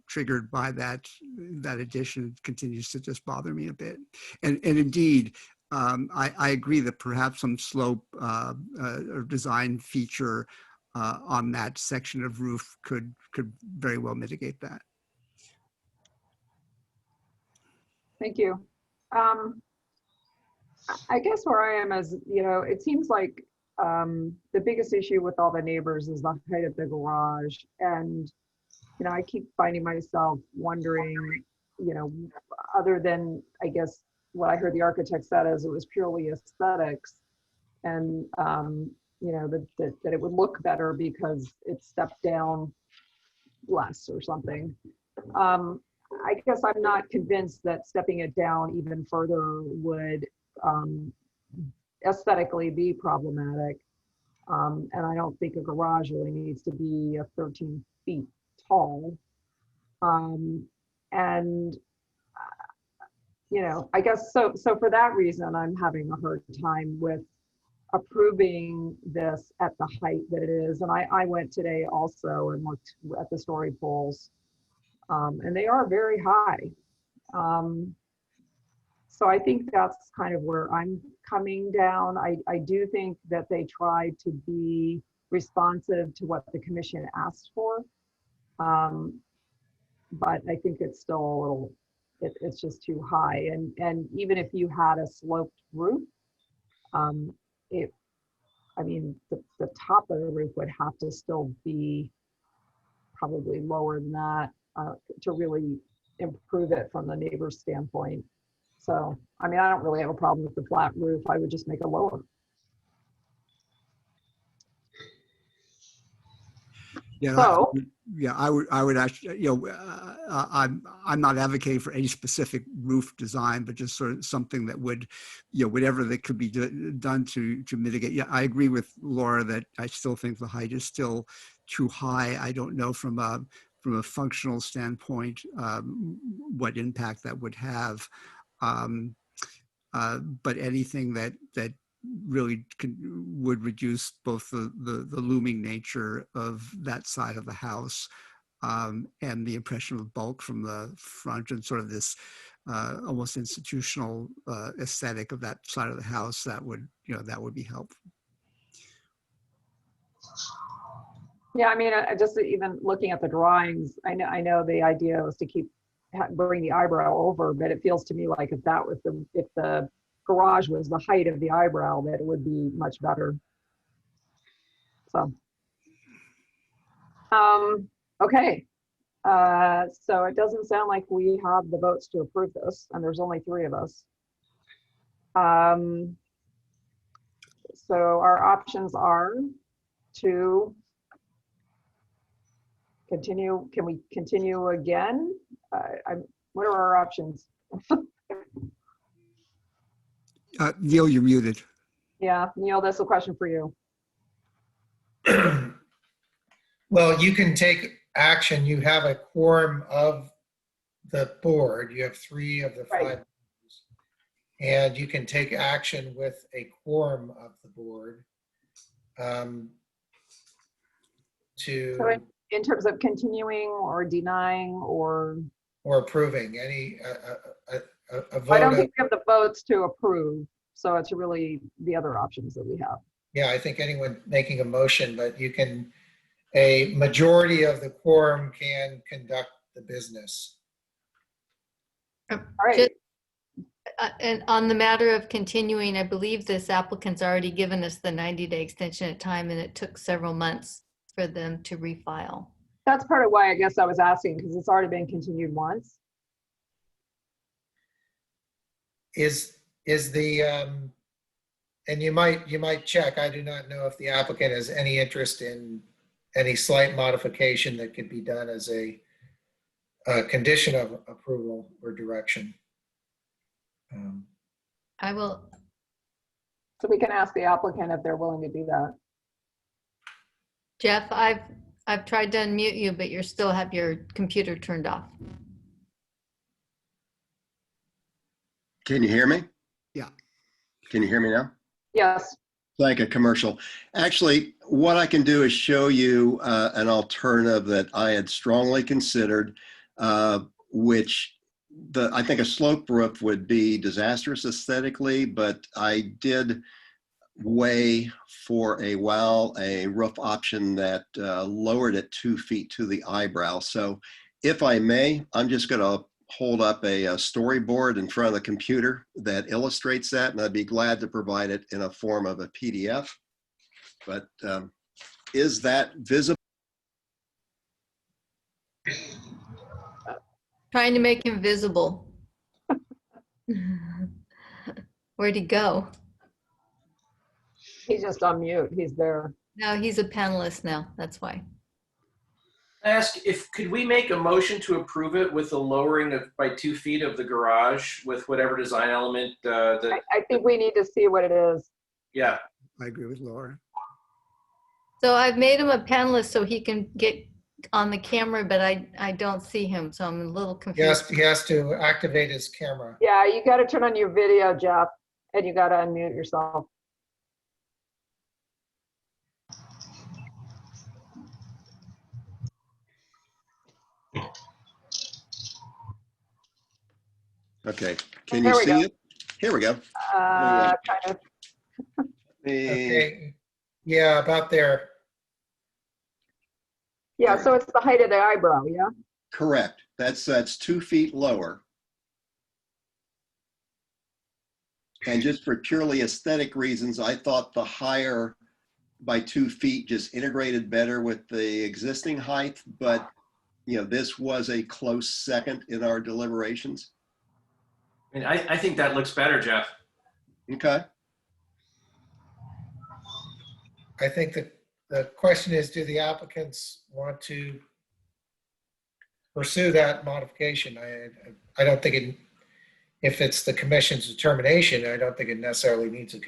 triggered by that addition, continues to just bother me a bit. And indeed, I agree that perhaps some slope or design feature on that section of roof could very well mitigate that. Thank you. I guess where I am is, it seems like the biggest issue with all the neighbors is the height of the garage. And, I keep finding myself wondering, other than, I guess, what I heard the architect said as it was purely aesthetics, and, that it would look better because it's stepped down less or something. I guess I'm not convinced that stepping it down even further would aesthetically be problematic. And I don't think a garage really needs to be 13 feet tall. And you know, I guess so. So for that reason, I'm having a hard time with approving this at the height that it is. And I went today also and looked at the story poles, and they are very high. So I think that's kind of where I'm coming down. I do think that they tried to be responsive to what the commission asked for. But I think it's still a little, it's just too high. And even if you had a sloped roof, it, I mean, the top of the roof would have to still be probably lower than that to really improve it from the neighbor's standpoint. So, I mean, I don't really have a problem with the flat roof. I would just make it lower. Yeah, So, yeah, I would actually, you know, I'm not advocating for any specific roof design, but just sort of something that would, you know, whatever that could be done to mitigate. Yeah, I agree with Laura that I still think the height is still too high. I don't know from a functional standpoint what impact that would have, but anything that really would reduce both the looming nature of that side of the house and the impression of bulk from the front and sort of this almost institutional aesthetic of that side of the house, that would, you know, that would be helpful. yeah, I mean, just even looking at the drawings, I know the idea was to bring the eyebrow over, but it feels to me like if the garage was the height of the eyebrow, that it would be much better. So, okay. So it doesn't sound like we have the votes to approve this, and there's only 3 of us. So our options are to continue. Can we continue again? What are our options? Neil, you're muted. Yeah, Neil, that's a question for you. Well, you can take action. You have a quorum of the board. You have 3 of the 5 Right. members. And you can take action with a quorum of the board So in terms of continuing or denying or approving any a vote. I don't think we have the votes to approve, so it's really the other options that we have. Yeah, I think anyone making a motion, but a majority of the quorum can conduct the business. All right. And on the matter of continuing, I believe this applicant's already given us the 90-day extension of time, and it took several months for them to refile. That's part of why I guess I was asking, because it's already been continued once. Is the and you might check. I do not know if the applicant has any interest in any slight modification that could be done as a condition of approval or direction. I will. So we can ask the applicant if they're willing to do that. Jeff, I've tried to unmute you, but you still have your computer turned off. Can you hear me? Yeah. Can you hear me now? Yes. Like a commercial. Actually, what I can do is show you an alternative that I had strongly considered, which I think a sloped roof would be disastrous aesthetically, but I did weigh for a while a roof option that lowered it 2 feet to the eyebrow. So if I may, I'm just going to hold up a storyboard in front of the computer that illustrates that, and I'd be glad to provide it in a form of a PDF. But is that visible? Trying to make him visible. Where'd he go? He's just on mute. He's there. No, he's a panelist now. That's why. Ask could we make a motion to approve it with a lowering of by 2 feet of the garage with whatever design element that, I think we need to see what it is. yeah. I agree with Laura. So I've made him a panelist so he can get on the camera, but I don't see him, so I'm a little confused. He has to activate his camera. Yeah, you got to turn on your video, Jeff, and you got to unmute yourself. Okay, can There you we see go. it? Here we go. Kind of. Okay. Yeah, about there. Yeah, so it's the height of the eyebrow, yeah? Correct. That's 2 feet lower. And just for purely aesthetic reasons, I thought the higher by 2 feet just integrated better with the existing height, but you know, this was a close second in our deliberations. I mean, I think that looks better, Jeff. Okay. I think the question is, do the applicants want to pursue that modification? I don't think if it's the commission's determination, I don't think it necessarily needs a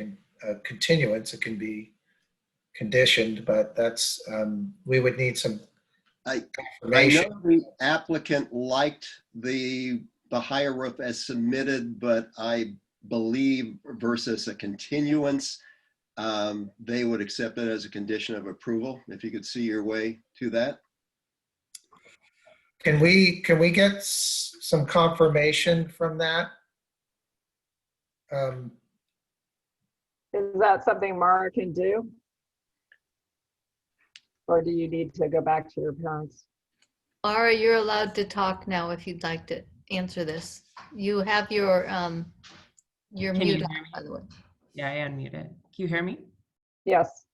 continuance. It can be conditioned, but that's, we would need some I information. know the applicant liked the higher roof as submitted, but I believe versus a continuance, they would accept it as a condition of approval. If you could see your way to that. Can we get some confirmation from that? Is that something Mara can do? Or do you need to go back to your parents? Laura, you're allowed to talk now if you'd like to answer this. You have your Can you mute hear on, me? by the way. Yeah, I unmuted. Can you hear me? Yes.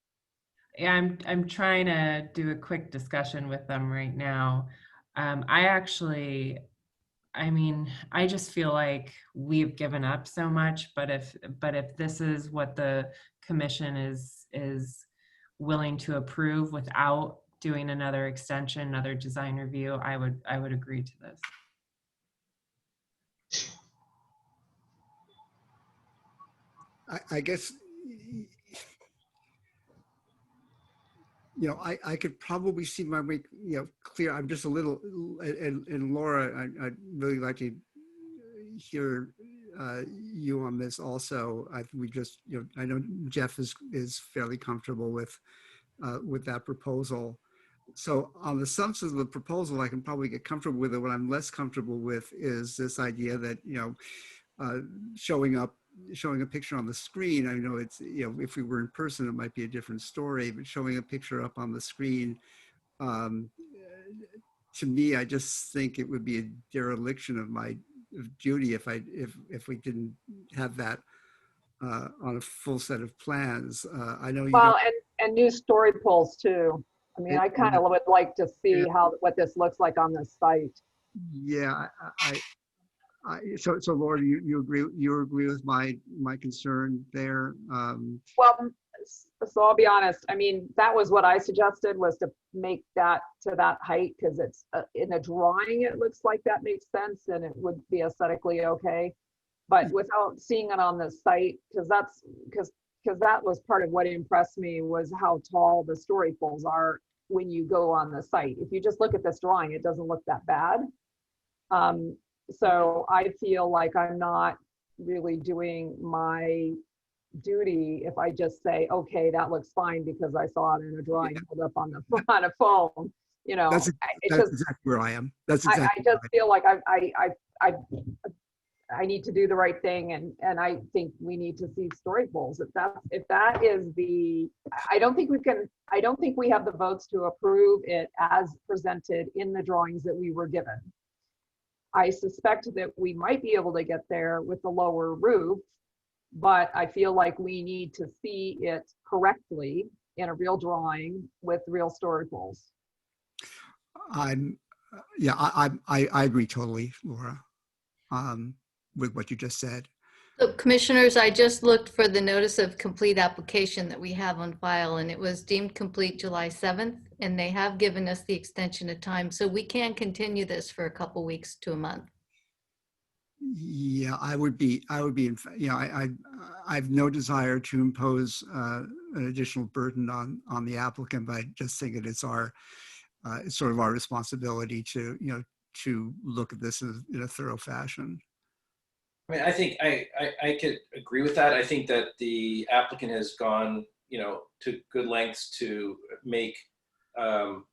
Yeah, I'm trying to do a quick discussion with them right now. I mean, I just feel like we've given up so much, but if this is what the commission is willing to approve without doing another extension, another design review, I would agree to this. I guess, you know, I could probably see my way, you know, clear. I'm just a little, and Laura, I'd really like to hear you on this also. We just, you know, I know Jeff is fairly comfortable with that proposal. So on the substance of the proposal, I can probably get comfortable with it. What I'm less comfortable with is this idea that, you know, showing a picture on the screen. I know it's, you know, if we were in person, it might be a different story, but showing a picture up on the screen, to me, I just think it would be a dereliction of my duty if we didn't have that on a full set of plans. I know you Well, don't, and new story polls too. I mean, I kind of would like to see what this looks like on the site. yeah, so Laura, you agree with my concern there? Well, so I'll be honest. I mean, that was what I suggested, was to make that to that height, because it's in the drawing, it looks like that makes sense and it would be aesthetically okay. But without seeing it on the site, because that was part of what impressed me, was how tall the story poles are when you go on the site. If you just look at this drawing, it doesn't look that bad. So I feel like I'm not really doing my duty if I just say, okay, that looks fine because I saw it in a drawing held up on a phone. You know, That's exactly where I am. That's exactly. I just feel like I need to do the right thing, and I think we need to see story polls. If that is the, I don't think we have the votes to approve it as presented in the drawings that we were given. I suspect that we might be able to get there with the lower roof, but I feel like we need to see it correctly in a real drawing with real story poles. I agree totally, Laura, with what you just said. So commissioners, I just looked for the notice of complete application that we have on file, and it was deemed complete July 7th, and they have given us the extension of time. So we can continue this for a couple weeks to a month. Yeah, I would be, you know, I've no desire to impose an additional burden on the applicant, but I just think that it's it's sort of our responsibility to, you know, to look at this in a thorough fashion. I mean, I think I could agree with that. I think that the applicant has gone, you know, to good lengths to make our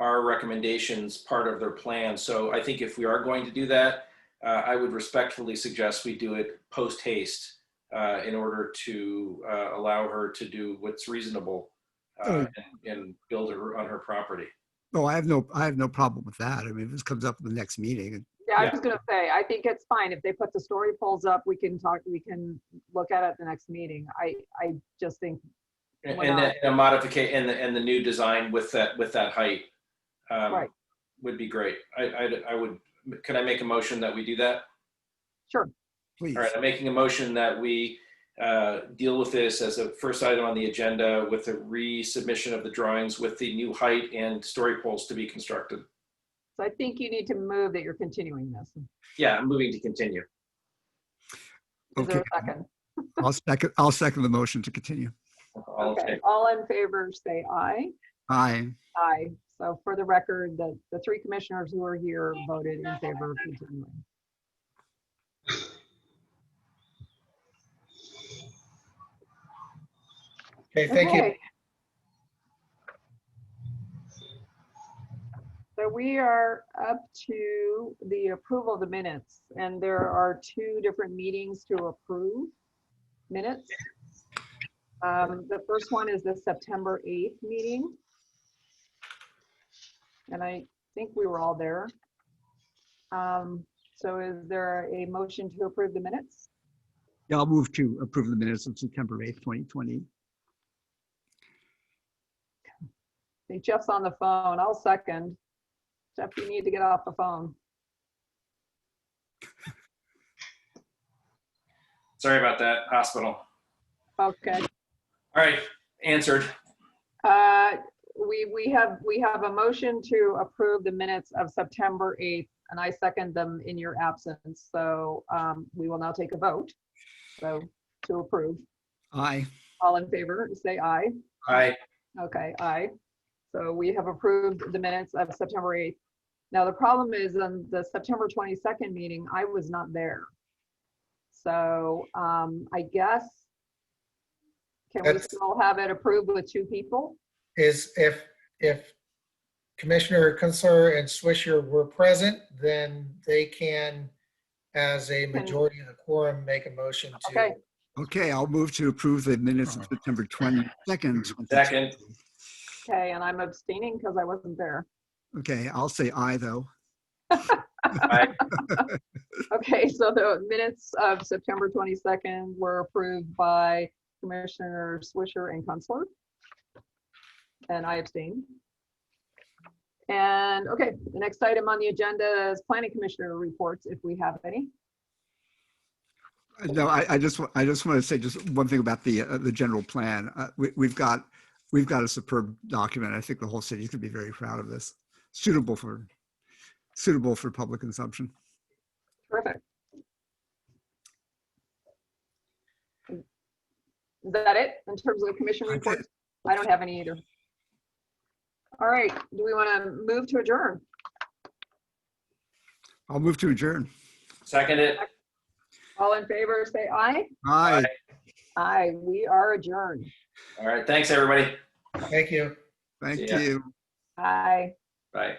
recommendations part of their plan. So I think if we are going to do that, I would respectfully suggest we do it post haste in order to allow her to do what's reasonable and build her on her property. Oh, I have no problem with that. I mean, if this comes up in the next meeting. Yeah, I was gonna say, I think it's fine. If they put the story polls up, we can look at it at the next meeting. I just think. And then a modification and the new design with that height Right. would be great. I would, could I make a motion that we do that? Sure. Please. All right, I'm making a motion that we deal with this as a first item on the agenda with a resubmission of the drawings with the new height and story poles to be constructed. So I think you need to move that you're continuing this. Yeah, I'm moving to continue. Is there Okay. a second? I'll second the motion to continue. Okay, all in favor, say aye. Aye. Aye. So for the record, the three commissioners who are here voted in favor of continuing. Okay, thank you. Okay. So we are up to the approval of the minutes, and there are two different meetings to approve minutes. The first one is the September 8th meeting. And I think we were all there. So is there a motion to approve the minutes? Yeah, I'll move to approve the minutes of September 8th, 2020. I think Jeff's on the phone. I'll second. Jeff, you need to get off the phone. Sorry about that, hospital. Okay. All right, answered. We have a motion to approve the minutes of September 8th, and I second them in your absence. So we will now take a vote. So to approve. Aye. All in favor, say aye. Aye. Okay, aye. So we have approved the minutes of September 8th. Now the problem is on the September 22nd meeting, I was not there. So I guess, can we still have it approved with two people? Is if Commissioner Kunstler and Swisher were present, then they can, as a majority of the quorum, make a motion to. Okay. Okay, I'll move to approve the minutes of September 22nd. Second. Okay, and I'm abstaining because I wasn't there. Okay, I'll say aye though. Aye. Okay, so the minutes of September 22nd were approved by Commissioner Swisher and Kunstler. And I abstain. And okay, the next item on the agenda is Planning Commissioner reports, if we have any. No, I just want to say just one thing about the general plan. We've got a superb document. I think the whole city is going to be very proud of this. Suitable for public consumption. Terrific. Is that it in terms of the commission reports? I don't have any either. All right, do we want to move to adjourn? I'll move to adjourn. Second it. All in favor, say aye. Aye. Aye, we are adjourned. All right, thanks everybody. Thank you. Thank See ya. you. Aye. Bye.